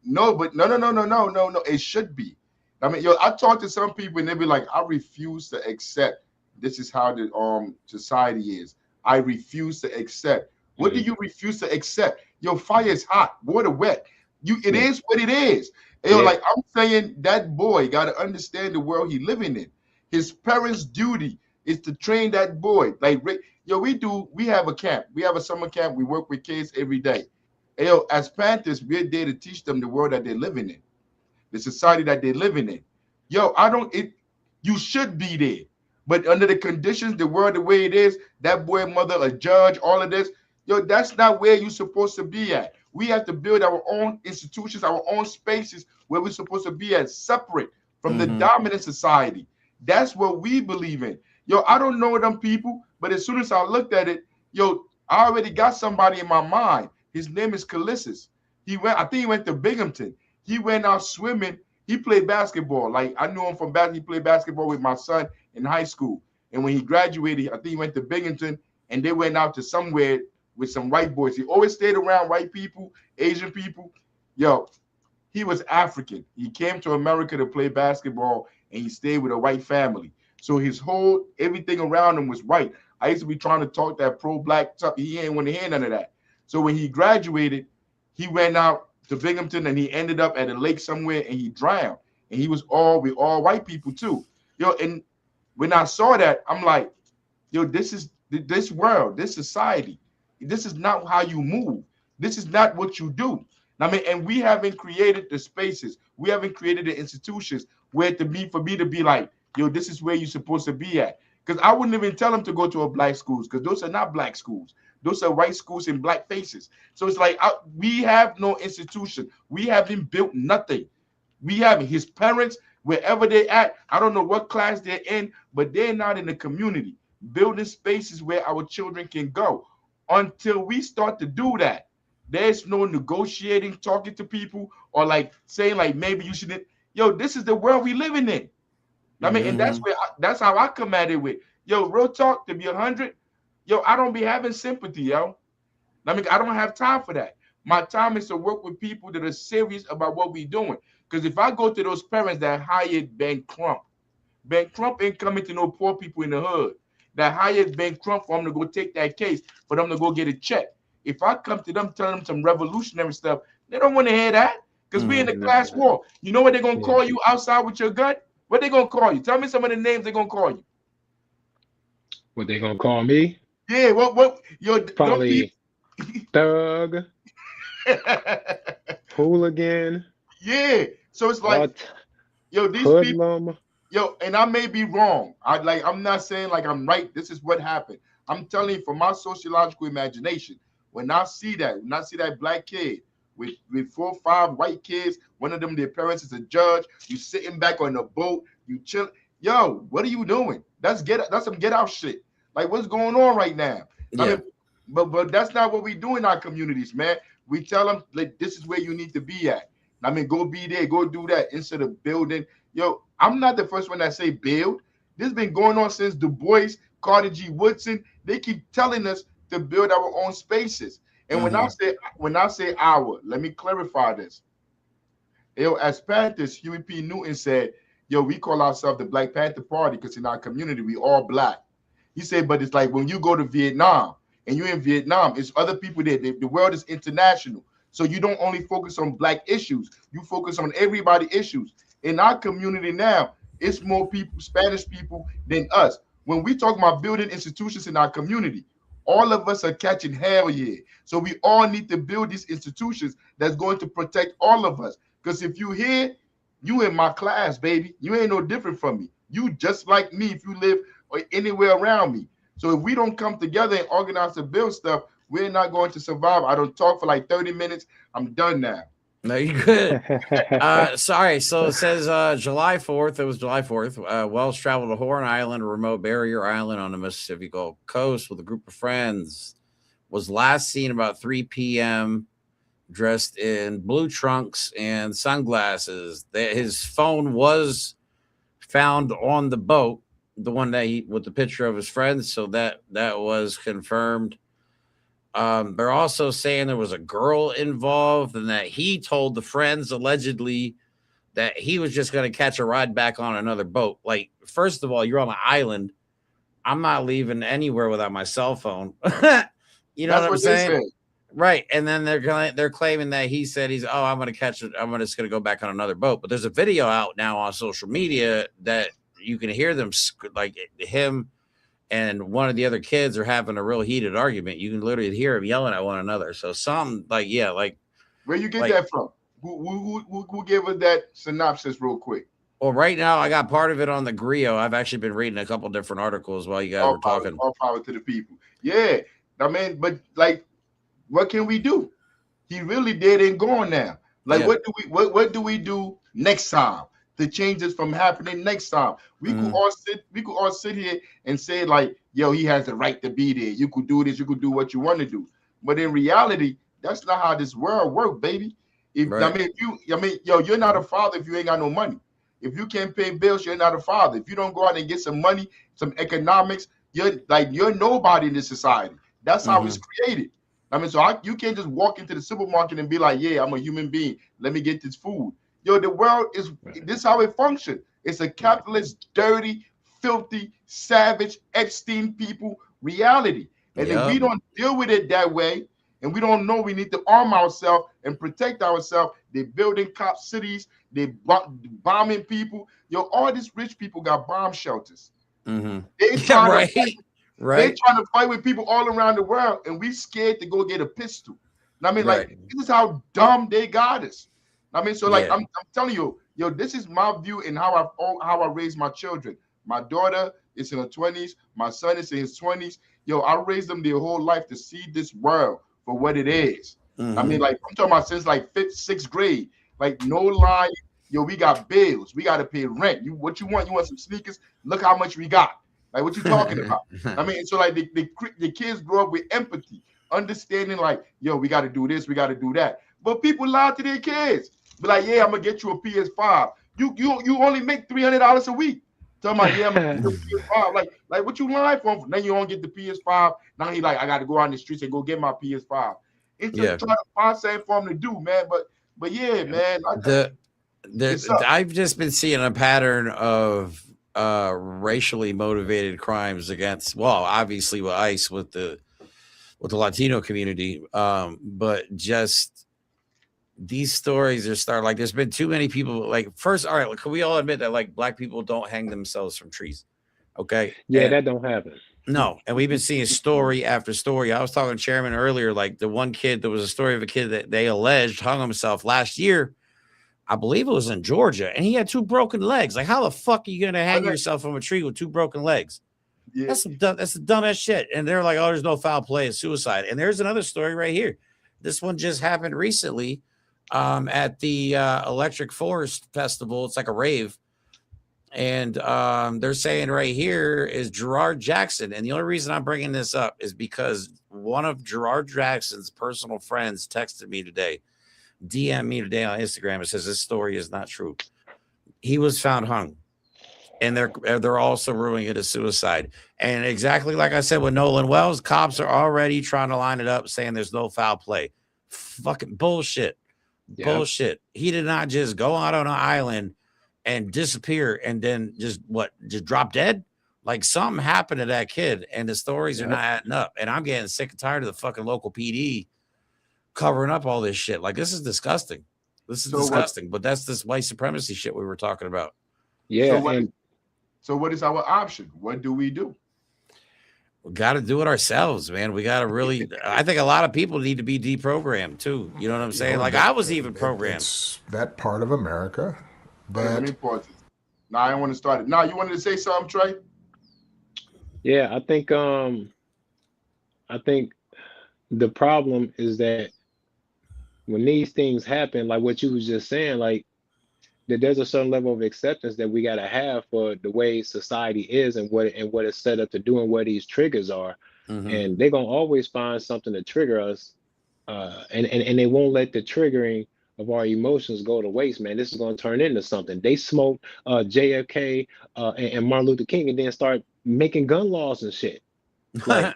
No, it should be. I mean, I talk to some people and they be like, I refuse to accept this is how the society is. I refuse to accept. What do you refuse to accept? Fire is hot, water wet. It is what it is. Like I'm saying, that boy got to understand the world he's living in. His parents' duty is to train that boy. Like, we have a camp. We have a summer camp. We work with kids every day. As Panthers, we're there to teach them the world that they're living in, the society that they're living in. You should be there. But under the conditions, the world, the way it is, that boy, mother, a judge, all of this, that's not where you're supposed to be at. We have to build our own institutions, our own spaces where we're supposed to be at, separate from the dominant society. That's what we believe in. I don't know them people, but as soon as I looked at it, I already got somebody in my mind. His name is Callissus. I think he went to Binghamton. He went out swimming. He played basketball. Like, I knew him from basketball. He played basketball with my son in high school. And when he graduated, I think he went to Binghamton, and they went out to somewhere with some white boys. He always stayed around white people, Asian people. He was African. He came to America to play basketball, and he stayed with a white family. So everything around him was white. I used to be trying to talk that pro-black stuff. He ain't want to hear none of that. So when he graduated, he went out to Binghamton, and he ended up at a lake somewhere, and he drowned. And we all white people too. And when I saw that, I'm like, this is this world, this society. This is not how you move. This is not what you do. And we haven't created the spaces. We haven't created the institutions where for me to be like, this is where you're supposed to be at. Because I wouldn't even tell them to go to a black schools, because those are not black schools. Those are white schools and black faces. So it's like we have no institution. We haven't built nothing. We have his parents, wherever they're at. I don't know what class they're in, but they're not in the community, building spaces where our children can go. Until we start to do that, there's no negotiating, talking to people, or like saying like maybe you shouldn't. Yo, this is the world we living in. I mean, and that's where that's how I come at it with. Yo, real talk, to be 100. Yo, I don't be having sympathy, yo. I mean, I don't have time for that. My time is to work with people that are serious about what we're doing. Because if I go to those parents that hired Ben Crump ain't coming to no poor people in the hood. That hired Ben Crump for them to go take that case, for them to go get a check. If I come to them telling them some revolutionary stuff, they don't want to hear that. Because we in the class war. You know what they're going to call you outside with your gun? What they going to call you? Tell me some of the names they're going to call you. What they going to call me? Yeah, what? Yo, probably thug, hooligan. Yeah. So it's like, yo, these hoodlum. people, yo, and I may be wrong. I'm not saying like I'm right. This is what happened. I'm telling you from my sociological imagination, when I see that black kid with 4 or 5 white kids, one of them, their parents is a judge, you sitting back on the boat, you chill. Yo, what are you doing? That's some get out shit. Like, what's going on right now? Yeah. I mean, but that's not what we do in our communities, man. We tell them like this is where you need to be at. I mean, go be there, go do that instead of building. Yo, I'm not the first one that say build. This has been going on since Du Bois, Carter G. Woodson. They keep telling us to build our own spaces. And when I say our, let me clarify this. Yo, as Panthers, Huey P. Newton said, yo, we call ourselves the Black Panther Party because in our community, we all black. He said, but it's like when you go to Vietnam and you're in Vietnam, it's other people there. The world is international. So you don't only focus on black issues. You focus on everybody issues. In our community now, it's more people, Spanish people than us. When we talk about building institutions in our community, all of us are catching hell here. So we all need to build these institutions that's going to protect all of us. Because if you here, you in my class, baby. You ain't no different from me. You just like me if you live or anywhere around me. So if we don't come together and organize to build stuff, we're not going to survive. I don't talk for like 30 minutes. I'm done now. No, you're good. Sorry. So it says July 4th. It was July 4th. Wells traveled to Horn Island, a remote barrier island on the Mississippi Gulf Coast with a group of friends. Was last seen about 3 p.m. dressed in blue trunks and sunglasses. His phone was found on the boat, the one that he with the picture of his friends. So that was confirmed. They're also saying there was a girl involved and that he told the friends allegedly that he was just going to catch a ride back on another boat. Like, first of all, you're on an island. I'm not leaving anywhere without my cell phone. You know what I'm saying? Right. And then they're claiming that he said I'm going to catch it. I'm just going to go back on another boat. But there's a video out now on social media that you can hear them, like him and one of the other kids are having a real heated argument. You can literally hear them yelling at one another. So some where you get that from? Who gave us that synopsis real quick? Well, right now I got part of it on the Griot. I've actually been reading a couple different articles while you guys were talking. All power to the people. Yeah, I mean, but like, what can we do? He really dead and gone now. Like, what do we do next time to change this from happening next time? We could all sit here and say like, yo, he has the right to be there. You could do this. You could do what you want to do. But in reality, that's not how this world works, baby. You're not a father if you ain't got no money. If you can't pay bills, you're not a father. If you don't go out and get some money, some economics, you're nobody in this society. That's how it's created. I mean, you can't just walk into the supermarket and be like, yeah, I'm a human being. Let me get this food. Yo, the world this is how it functions. It's a capitalist, dirty, filthy, savage, Epstein people reality. And if we don't deal with it that way, and we don't know we need to arm ourselves and protect ourselves, they're building cop cities, they're bombing people. Yo, all these rich people got bomb shelters. They're trying to fight with people all around the world, and we scared to go get a pistol. I mean, like, this is how dumb they got us. I mean, so like I'm telling you, yo, this is my view and how I raise my children. My daughter is in her 20s. My son is in his 20s. Yo, I raised them their whole life to see this world for what it is. I mean, like, I'm talking about since like 5th, 6th grade. Like, no lie. Yo, we got bills. We got to pay rent. What you want? You want some sneakers? Look how much we got. Like, what you talking about? I mean, so like the kids grow up with empathy, understanding like, yo, we got to do this, we got to do that. But people lie to their kids. Be like, yeah, I'm gonna get you a PS5. You only make $300 a week. Talking about, yeah, I'm gonna get you a PS5. Like what you lying for? Then you don't get the PS5. Now he like, I got to go out in the streets and go get my PS5. It's just trying to find something for him to do, man. But yeah, man. I've just been seeing a pattern of racially motivated crimes against, well, obviously with ICE, with the Latino community, but just these stories are starting. Like, there's been too many people. Like, first, all right, can we all admit that like black people don't hang themselves from trees? Okay, yeah, that don't happen. No, and we've been seeing story after story. I was talking to Chairman earlier, like the one kid, there was a story of a kid that they alleged hung himself last year. I believe it was in Georgia, and he had 2 broken legs. Like, how the fuck are you gonna hang yourself from a tree with 2 broken legs? Yeah. That's the dumbest shit. And they're like, oh, there's no foul play, it's suicide. And there's another story right here. This one just happened recently at the Electric Forest Festival. It's like a rave. And they're saying right here is Gerard Jackson. And the only reason I'm bringing this up is because one of Gerard Jackson's personal friends texted me today, DM me today on Instagram. It says this story is not true. He was found hung, and they're also ruling it as suicide. And exactly like I said with Nolan Wells, cops are already trying to line it up, saying there's no foul play. Fucking bullshit. Yeah. Bullshit. He did not just go out on an island and disappear and then just drop dead. Like, something happened to that kid, and the stories are not adding up. And I'm getting sick and tired of the fucking local PD covering up all this shit. Like, this is disgusting. This is disgusting. But that's this white supremacy shit we were talking about. Yeah. So what is our option? What do we do? We got to do it ourselves, man. We got to really, I think a lot of people need to be deprogrammed too. You know what I'm saying? Like, I was even programmed. It's that part of America. Let me pause it. No, I don't want to start it. No, you wanted to say something, Trey? Yeah, I think the problem is that when these things happen, like what you was just saying, like, that there's a certain level of acceptance that we got to have for the way society is and what it's set up to do and where these triggers are. And they're gonna always find something to trigger us, and they won't let the triggering of our emotions go to waste, man. This is going to turn into something. They smoked JFK and Martin Luther King and then start making gun laws and shit. Like,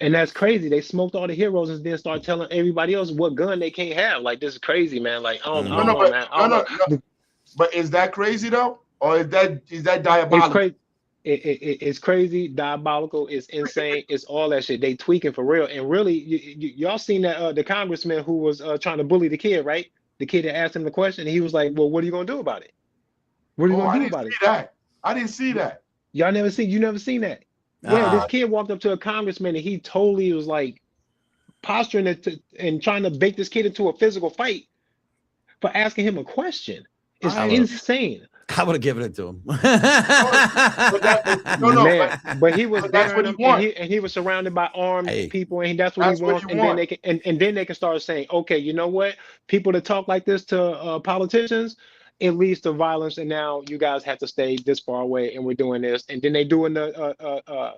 and that's crazy. They smoked all the heroes and then start telling everybody else what gun they can't have. Like, this is crazy, man. Like, I don't know, man. But is that crazy though? Or is that diabolical? It's crazy. It's crazy, diabolical, it's insane, it's all that shit. They tweaking for real. And really, y'all seen that the congressman who was trying to bully the kid, right? The kid that asked him the question, and he was like, well, what are you gonna do about it? What are you gonna do about it? I didn't see that. You never seen that? Yeah, this kid walked up to a congressman and he totally was like posturing it and trying to bait this kid into a physical fight for asking him a question. It's insane. I would have given it to him. But he was there, and he was surrounded by armed people, and that's what he wants. And then they can start saying, okay, you know what? People that talk like this to politicians, it leads to violence, and now you guys have to stay this far away, and we're doing this. And then they doing the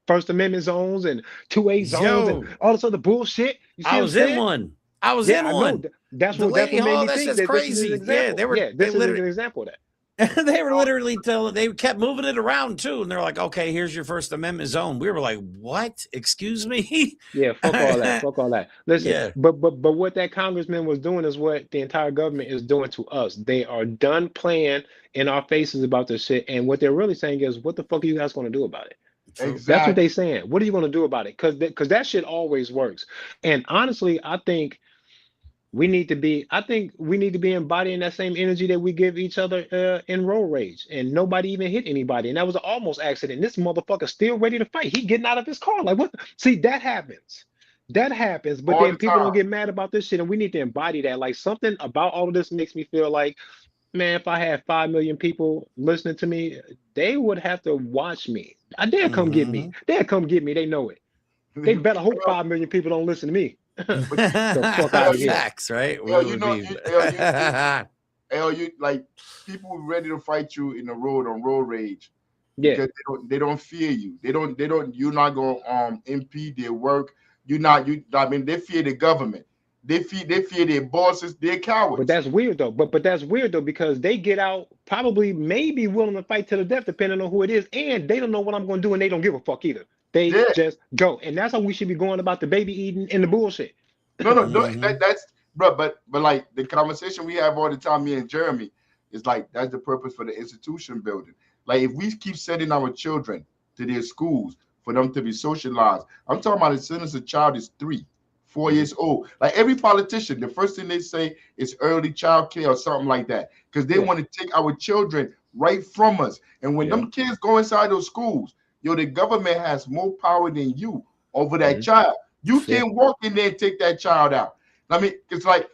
First Amendment zones and 2A zones and all this other bullshit. You see I was in one. That's what made me think that crazy. This is an example. This is an example of that. They were literally they kept moving it around too, and they're like, "Okay, here's your First Amendment zone." We were like, "What? Excuse me?" Yeah, fuck all that. Listen, but what that congressman was doing is what the entire government is doing to us. They are done playing in our faces about this shit, and what they're really saying is, "What the fuck are you guys going to do about it?" Exactly. That's what they're saying. What are you going to do about it? Because that shit always works. And honestly, I think we need to be embodying that same energy that we give each other in road rage. And nobody even hit anybody. And that was an almost accident. This motherfucker's still ready to fight. He getting out of his car. Like, what? See, that happens. But then people don't get mad about this shit. And we need to embody that. Like, something about all of this makes me feel like Man, if I had 5 million people listening to me, they would have to watch me. They'll come get me. They'll come get me. They know it. They better hope 5 million people don't listen to me. The fuck out of here. Facts, right? Yo, We you would know, be. you like people ready to fight you in the road on road rage Yeah. because they don't fear you. They don't you're not gonna impede their work. I mean, they fear the government. They fear their bosses. They're cowards. But that's weird though. But that's weird though, because they get out probably maybe willing to fight to the death, depending on who it is, and they don't know what I'm gonna do, and they don't give a fuck either. They just go, and that's how we should be going about the baby eating and the bullshit. No, that's bro. But like the conversation we have all the time, me and Jeremy, is like that's the purpose for the institution building. Like if we keep sending our children to their schools for them to be socialized, I'm talking about as soon as a child is 3, 4 years old. Like every politician, the first thing they say is early child care or something like that, because they want to take our children right from us. And when them kids go inside those schools, the government has more power than you over that child. You can't walk in there and take that child out. I mean, it's like,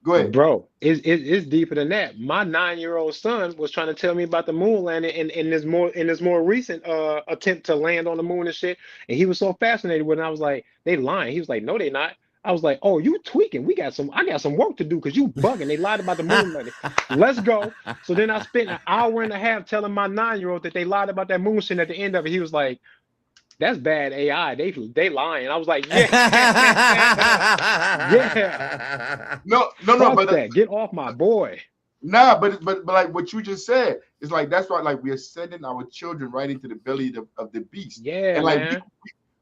go ahead. Bro, it's deeper than that. My 9-year-old son was trying to tell me about the moon landing in this more recent attempt to land on the moon and shit. And he was so fascinated with it. I was like, they lying. He was like, no, they not. I was like, oh, you tweaking. I got some work to do because you bugging. They lied about the moon landing. Let's go. So then I spent an hour and a half telling my 9-year-old that they lied about that moon shit. At the end of it, he was like, that's bad AI. They lying. I was like, yeah. Yeah. No, but that. Get off my boy. Nah, but like what you just said is like that's why like we are sending our children right into the belly of the beast. Yeah, and like man.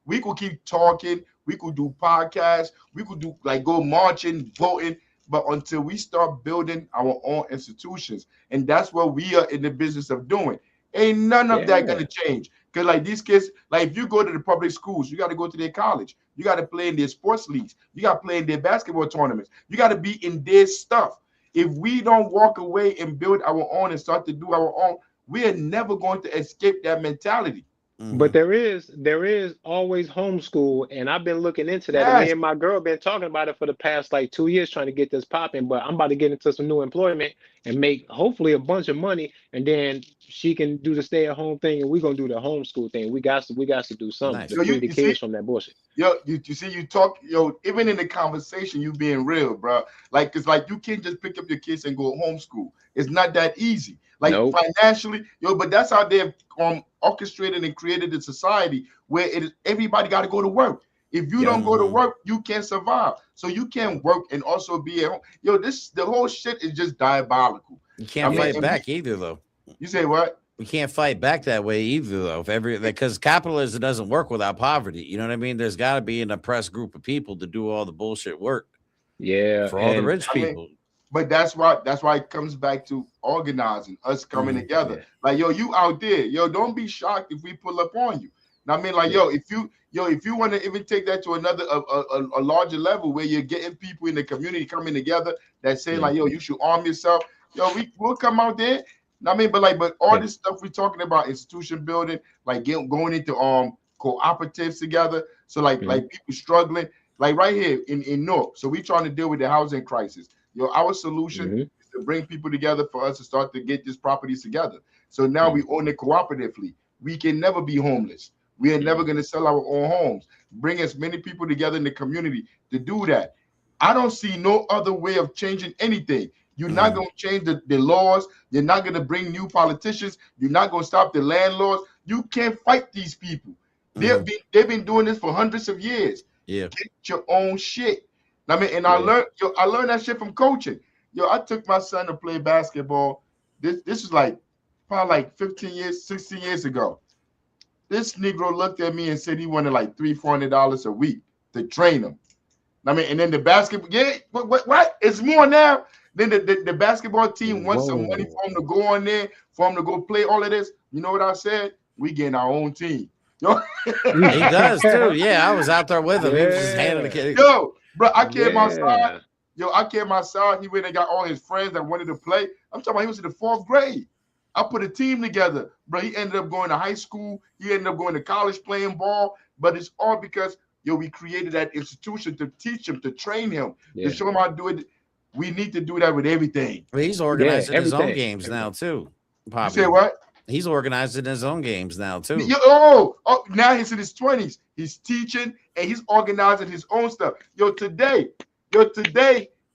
we could keep talking, we could do podcasts, we could do like go marching, voting, but until we start building our own institutions, and that's what we are in the business of doing. Ain't none of that gonna change. Because like these kids, like if you go to the public schools, you got to go to their college. You got to play in their sports leagues. You got to play in their basketball tournaments. You got to be in their stuff. If we don't walk away and build our own and start to do our own, we are never going to escape that mentality. But there is always homeschool, and I've been looking into that. And me and my girl been talking about it for the past like 2 years, trying to get this popping. But I'm about to get into some new employment and make hopefully a bunch of money, and then she can do the stay-at-home thing, and we're gonna do the homeschool thing. We got to do something to free the kids from that bullshit. You see, you talk, even in the conversation, you being real, bro. Like it's like you can't just pick up your kids and go homeschool. It's not that easy. Like financially, but that's how they've orchestrated and created a society where it is everybody got to go to work. If you don't go to work, you can't survive. So you can't work and also be at home. The whole shit is just diabolical. You can't fight back either, though. You say what? We can't fight back that way either, though. Because capitalism doesn't work without poverty. You know what I mean? There's got to be an oppressed group of people to do all the bullshit work. Yeah, for all the rich people. But that's why it comes back to organizing, us coming together. Like, you out there, don't be shocked if we pull up on you. Now, I mean, like, if you want to even take that to another a larger level where you're getting people in the community coming together that say like, you should arm yourself. We'll come out there. I mean, but all this stuff we're talking about, institution building, like going into cooperatives together. So like people struggling, like right here in North. So we're trying to deal with the housing crisis. Our solution is to bring people together for us to start to get these properties together. So now we own it cooperatively. We can never be homeless. We are never going to sell our own homes. Bring as many people together in the community to do that. I don't see no other way of changing anything. You're not going to change the laws. You're not going to bring new politicians. You're not going to stop the landlords. You can't fight these people. They've been doing this for hundreds of years. Yeah. Get your own shit. I mean, and I learned that shit from coaching. I took my son to play basketball. This is like probably like 15 years, 16 years ago. This Negro looked at me and said he wanted like $300-$400 a week to train him. I mean, and then the basketball, what? It's more now. Then the basketball team wants some money for him to go on there, for him to go play all of this. You know what I said? We getting our own team. He does too. Yeah, I was out there with him. He was just handing the kid. Bro, I came outside. I came outside. He went and got all his friends that wanted to play. I'm talking about he was in the 4th grade. I put a team together. Bro, he ended up going to high school. He ended up going to college playing ball. But it's all because, we created that institution to teach him, to train him, to show him how to do it. We need to do that with everything. Well, he's organizing his own everything. games now too. You Poppy. say what? He's organizing his own games now too. Oh, now he's in his 20s. He's teaching and he's organizing his own stuff. Today,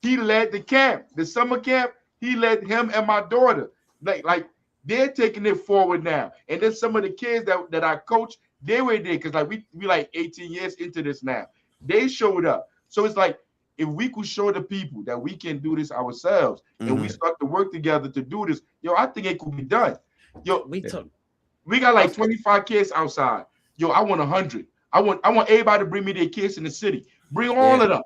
he led the camp, the summer camp. He led him and my daughter. Like they're taking it forward now. And then some of the kids that I coach, they were there because like we like 18 years into this now. They showed up. So it's like if we could show the people that we can do this ourselves and we start to work together to do this, I think it could be done. We got like 25 kids outside. I want 100. I want everybody to bring me their kids in the city. Bring all of them.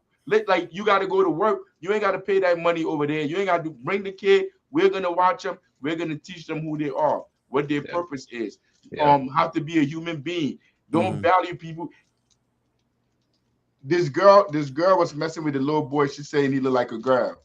Like you got to go to work. You ain't got to pay that money over there. You ain't got to bring the kid. We're gonna watch them. We're gonna teach them who they are, what their purpose is. How to be a human being. Don't value people. This girl was messing with the little boy. She's saying he look like a girl.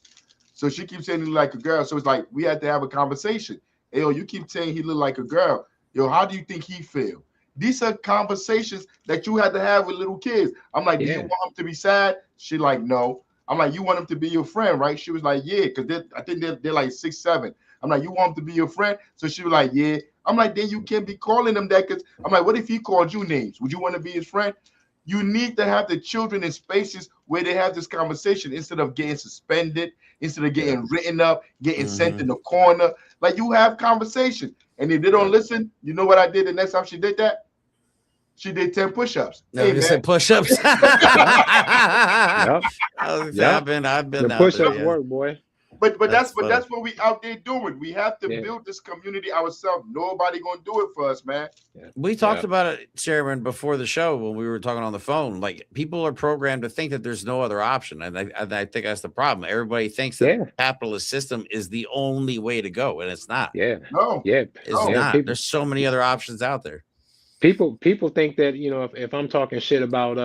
So she keeps saying he look like a girl. So it's like we had to have a conversation. Hey, you keep saying he look like a girl. How do you think he feel? These are conversations that you had to have with little kids. I'm like, do you want him to be sad? She like, no. I'm like, you want him to be your friend, right? She was like, yeah, because I think they're like 6, 7. I'm like, you want him to be your friend? So she was like, yeah. I'm like, then you can't be calling him that because I'm like, what if he called you names? Would you want to be his friend? You need to have the children in spaces where they have this conversation instead of getting suspended, instead of getting written up, getting sent in the corner. Like you have conversation. And if they don't listen, you know what I did the next time she did that? She did 10 push-ups. No, you said push-ups. I've been the out push-ups there, work, boy. But that's what we out there doing. We have to build this community ourselves. Nobody gonna do it for us, man. We talked about it, Chairman, before the show when we were talking on the phone. Like people are programmed to think that there's no other option, and I think that's the problem. Everybody thinks that the capitalist system is the only way to go, and it's not. It's not. People, there's so many other options out there. People think that if I'm talking shit about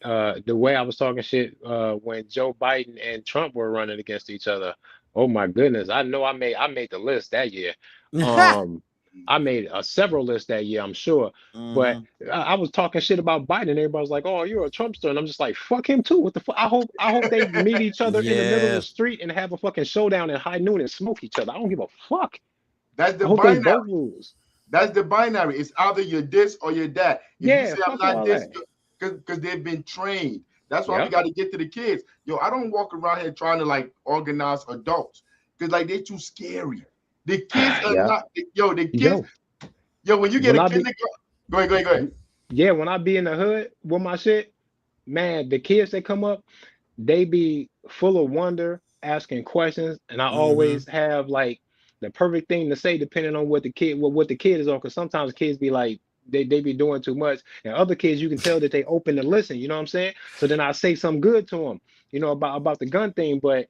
the way I was talking shit when Joe Biden and Trump were running against each other. Oh my goodness! I know I made the list that year. I made several lists that year, I'm sure. But I was talking shit about Biden. And everybody was like, "Oh, you're a Trumpster," and I'm just like, "Fuck him too." What the fuck? I hope they meet each other in the middle of the street and have a fucking showdown at high noon and smoke each other. I don't give a fuck. That's the binary. That's the binary. It's either you're this or you're that. If you say I'm not this, because they've been trained. That's why we got to get to the kids. I don't walk around here trying to like organize adults because like they're too scary. The kids are not. The kids. When you get a kindergarten, go ahead. Yeah, when I be in the hood with my shit, man, the kids that come up, they be full of wonder, asking questions, and I always have like the perfect thing to say depending on what the kid is on. Because sometimes kids be like, they be doing too much, and other kids you can tell that they open to listen. You know what I'm saying? So then I say something good to them, about the gun thing. But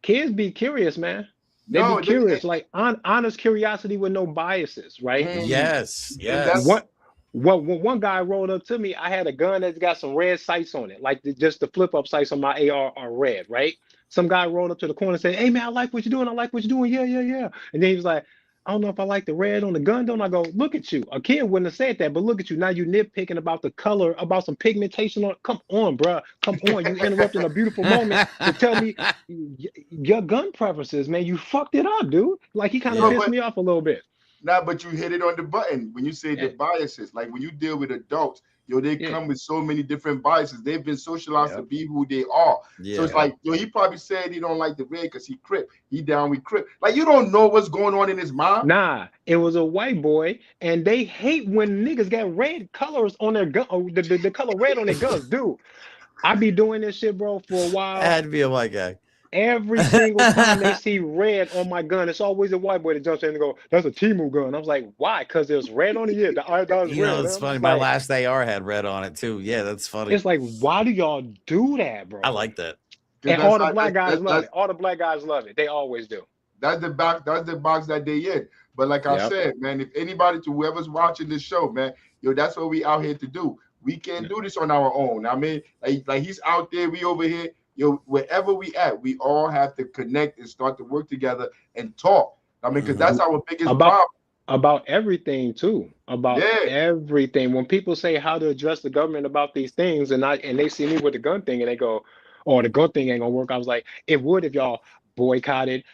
kids be curious, man. They be curious, like honest curiosity with no biases, right? Yes. One guy rolled up to me. I had a gun that's got some red sights on it, like just the flip up sights on my AR are red, right? Some guy rolled up to the corner and said, "Hey man, I like what you're doing. I like what you're doing. Yeah. And then he was like, "I don't know if I like the red on the gun." Don't I go, "Look at you." A kid wouldn't have said that, but look at you. Now you nitpicking about the color, about some pigmentation on. Come on, bro. Come on. You interrupting a beautiful moment to tell me your gun preferences, man. You fucked it up, dude. Like he kind of pissed me off a little bit. Nah, but you hit it on the button when you say the biases. Like when you deal with adults, they come with so many different biases. They've been socialized to be who they are. So it's like, he probably said he don't like the red because he Crip. He down with Crip. Like you don't know what's going on in his mind. Nah, it was a white boy, and they hate when niggas got red colors on their gun. Or the color red on their guns, dude. I be doing this shit, bro, for a while. I had to be a white guy. Every single time they see red on my gun, it's always a white boy that jumps in and go, "That's a Timu gun." I was like, "Why?" Because there's red on it. Yeah, it's funny. My last AR had red on it too. Yeah, that's funny. It's like, why do y'all do that, bro? I like that. And all the black guys love it. All the black guys love it. They always do. That's the box that they in. But like I said, man, if anybody, to whoever's watching this show, man, that's what we out here to do. We can't do this on our own. I mean, like he's out there, we over here. Wherever we at, we all have to connect and start to work together and talk. I mean, because that's our biggest problem. About everything too. About everything. When people say how to address the government about these things, and they see me with the gun thing, and they go, or the gun thing ain't gonna work. I was like, it would if y'all boycotted,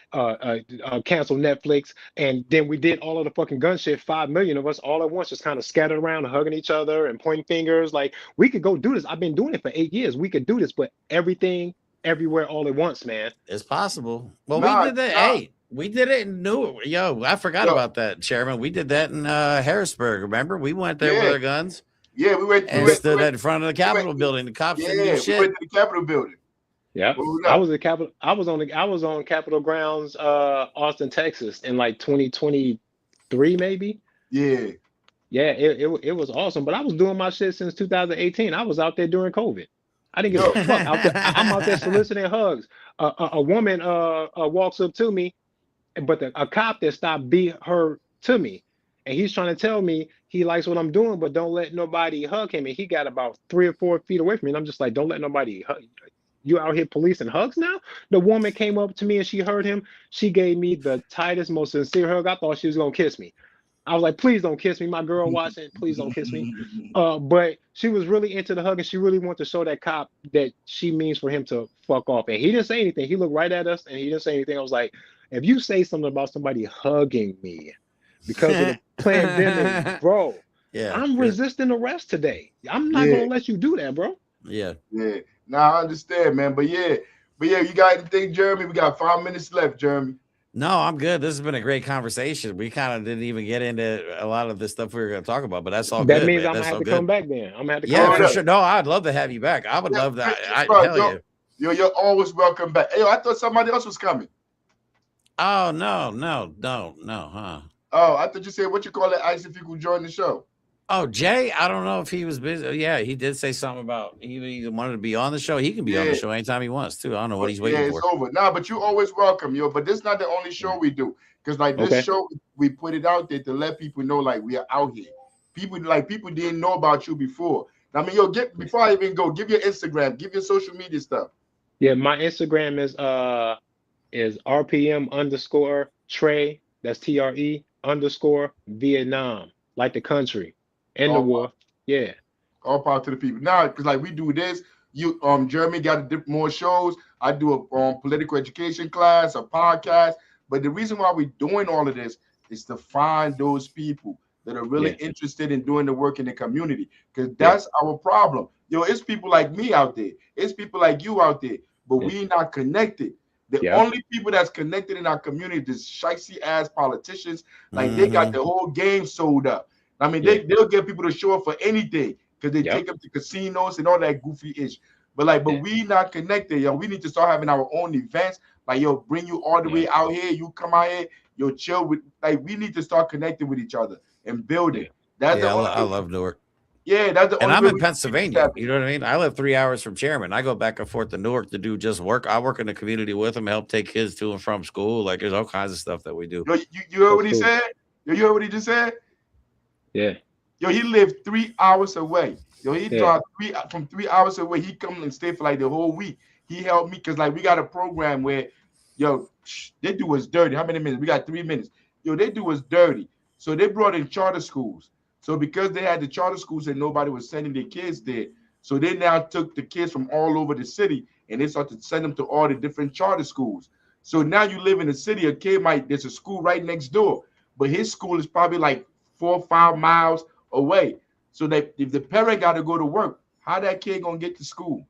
canceled Netflix, and then we did all of the fucking gun shit. 5 million of us all at once, just kind of scattered around and hugging each other and pointing fingers. Like, we could go do this. I've been doing it for 8 years. We could do this, but everything, everywhere, all at once, man. It's possible. Well, Nah, we did that. nah. Hey, we did it in Newark. Yo, I forgot about that, Chairman. We did that in Harrisburg. Remember? We went there with Yeah. our guns Yeah, we went and stood in front of the Capitol building. The cops didn't do we shit. went to the Capitol building. Yeah, What was I that? was at Capitol. I was on Capitol grounds, Austin, Texas, in like 2023, maybe. Yeah. Yeah, it was awesome. But I was doing my shit since 2018. I was out there during COVID. I didn't give a fuck. I'm out there soliciting hugs. A woman walks up to me, but a cop that stopped beat her to me, and he's trying to tell me he likes what I'm doing, but don't let nobody hug him. And he got about 3 or 4 feet away from me, and I'm just like, don't let nobody hug. You out here policing hugs now? The woman came up to me and she heard him. She gave me the tightest, most sincere hug. I thought she was gonna kiss me. I was like, please don't kiss me. My girl watching, please don't kiss me. But she was really into the hug, and she really wanted to show that cop that she means for him to fuck off. And he didn't say anything. He looked right at us and he didn't say anything. I was like, if you say something about somebody hugging me because of the pandemic, bro, I'm resisting arrest today. I'm not gonna let you do that, bro. Yeah. Yeah. Nah, I understand, man. But yeah, you got anything, Jeremy? We got 5 minutes left, Jeremy. No, I'm good. This has been a great conversation. We kind of didn't even get into a lot of the stuff we were going to talk about, but that's all good. That means man. I'm That's gonna have all to good. come back then. I'm gonna have to come Yeah, back. for sure. No, I'd love to have you back. I would love that. Hell yeah. You're always welcome back. Hey, I thought somebody else was coming. Oh, no, huh? Oh, I thought you said, what you call it, Ice, if you could join the show. Oh, Jay, I don't know if he was busy. Yeah, he did say something about he wanted to be on the show. He can be on the show anytime he wants to. I don't know what he's waiting Yeah, for. it's over. Nah, but you always welcome, yo. But this is not the only show we do. Because like this show, we put it out there to let people know like we are out here. People didn't know about you before. I mean, yo, before I even go, give your Instagram, give your social media stuff. Yeah, my Instagram is RPM_Trey. That's TRE_Vietnam, like the country and the war. Yeah. All power to the people. Now, because like we do this, you Jeremy got more shows. I do a political education class, a podcast. But the reason why we're doing all of this is to find those people that are really interested in doing the work in the community. Because that's our problem. Yo, it's people like me out there. It's people like you out there. But we not connected. The only people that's connected in our community is shicey ass politicians. Like they got the whole game sold up. I mean, they'll get people to show up for anything because they take them to casinos and all that goofy ish. But we not connected, yo. We need to start having our own events. Like, yo, bring you all the way out here. You come out here, yo, chill with. Like, we need to start connecting with each other and building. That's the only I love Newark. Yeah, that's the and only I'm way in Pennsylvania. You know what I mean? I live 3 hours from Chairman. I go back and forth to Newark to do just work. I work in the community with him, help take kids to and from school. Like, there's all kinds of stuff that we do. Yo, you heard what he said? Yo, you heard what he just said? Yeah. Yo, he lived 3 hours away. Yo, he drive 3 hours away. He come and stay for like the whole week. He helped me because like we got a program where, yo, they do us dirty. How many minutes? We got 3 minutes. Yo, they do us dirty. So they brought in charter schools. So because they had the charter schools and nobody was sending their kids there, so they now took the kids from all over the city and they started to send them to all the different charter schools. So now you live in the city, a kid there's a school right next door, but his school is probably like 4 or 5 miles away. So that if the parent got to go to work, how that kid gonna get to school?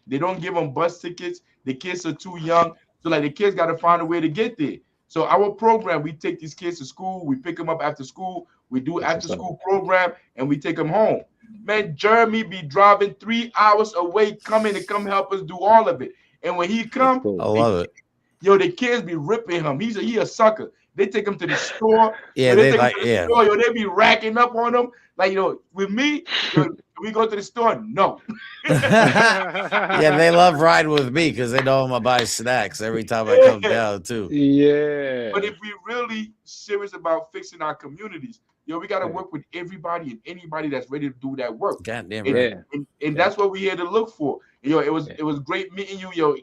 They don't give them bus tickets. The kids are too young. So like the kids got to find a way to get there. So our program, we take these kids to school, we pick them up after school, we do after school program, and we take them home. Man, Jeremy be driving 3 hours away, coming to come help us do all of it. And when he come, I love it. Yo, the kids be ripping him. He a sucker. They take him to the store. Yeah, they be racking up on him. Like, you know, with me, we go to the store. No. Yeah, they love riding with me because they know I'm gonna buy snacks every time I come down too. Yeah. But if we really serious about fixing our communities, yo, we gotta work with everybody and anybody that's ready to do that work. God damn right. And that's what we're here to look for. And, yo, it was great meeting you. Yo,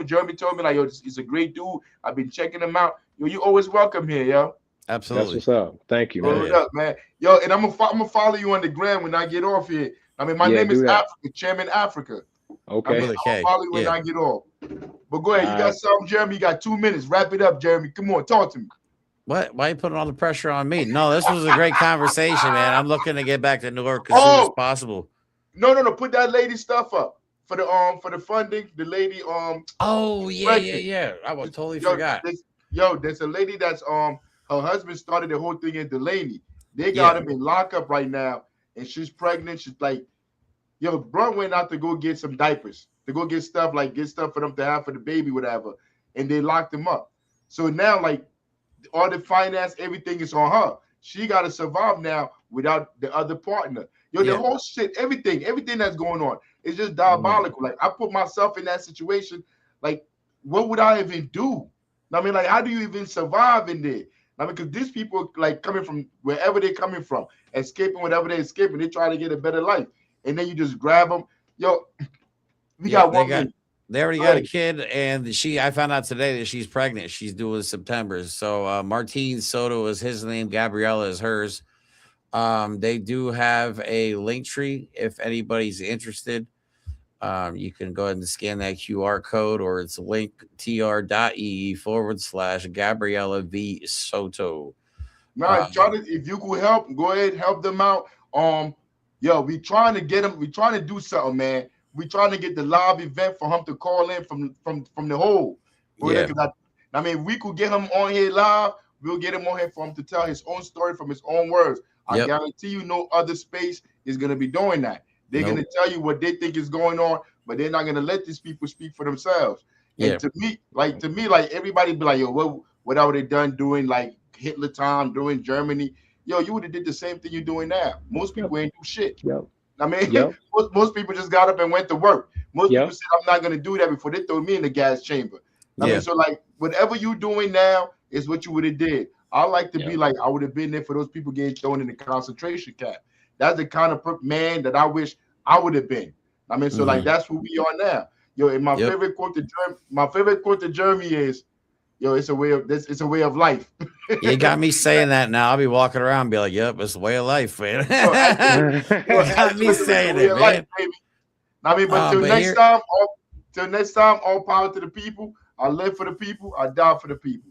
Jeremy told me like, yo, he's a great dude. I've been checking him out. Yo, you always welcome here, yo. Absolutely. That's what's up. Thank you, man. What's up, man? Yo, and I'm gonna follow you on the gram when I get off here. I mean, my name is Afrika, Chairman Afrika. Okay. With a K. Probably when Yeah. I get off. But go ahead. You All got right. something, Jeremy? You got 2 minutes. Wrap it up, Jeremy. Come on, talk to me. What? Why are you putting all the pressure on me? No, this was a great conversation, man. I'm looking to get back to New York as soon as possible. No. Put that lady stuff up for the funding. The lady Oh yeah. I totally forgot. There's a lady that's her husband started the whole thing in Delaney. They got him in lockup right now, and she's pregnant. She's like, bro went out to go get some diapers, to go get stuff for them to have for the baby, whatever, and they locked him up. So now, like, all the finance, everything is on her. She got to survive now without the other partner. The whole shit, everything that's going on is just diabolical. Like, I put myself in that situation. Like, what would I even do? I mean, like, how do you even survive in there? I mean, because these people, like, coming from wherever they're coming from, escaping whatever they're escaping, they try to get a better life. And then you just grab them. We got one minute. They already got a kid, and I found out today that she's pregnant. She's due in September. So Martine Soto is his name. Gabriella is hers. They do have a link tree if anybody's interested. You can go ahead and scan that QR code, or it's linktr.ee/Gabriella V. Soto. If you could help, go ahead, help them out. We trying to get them. We trying to do something, man. We trying to get the live event for him to call in from the hole. I mean, we could get him on here live. We'll get him on here for him to tell his own story from his own words. I guarantee you, no other space is gonna be doing that. They're gonna tell you what they think is going on, but they're not gonna let these people speak for themselves. And to me, like everybody be like, what are they done doing like Hitler time, doing Germany? You would have did the same thing you're doing now. Most people ain't do shit. I mean, most people just got up and went to work. Most people said, I'm not going to do that before they throw me in the gas chamber. I mean, so like whatever you doing now is what you would have did. I like to be like, I would have been there for those people getting thrown in the concentration camp. That's the kind of man that I wish I would have been. I mean, so like that's who we are now. And my favorite quote to Jeremy is, it's a way of life. You got me saying that now. I'll be walking around and be like, yep, it's a way of life, man. Got me saying it, man. Life, I mean, but till next time, all power to the people. I live for the people. I die for the people.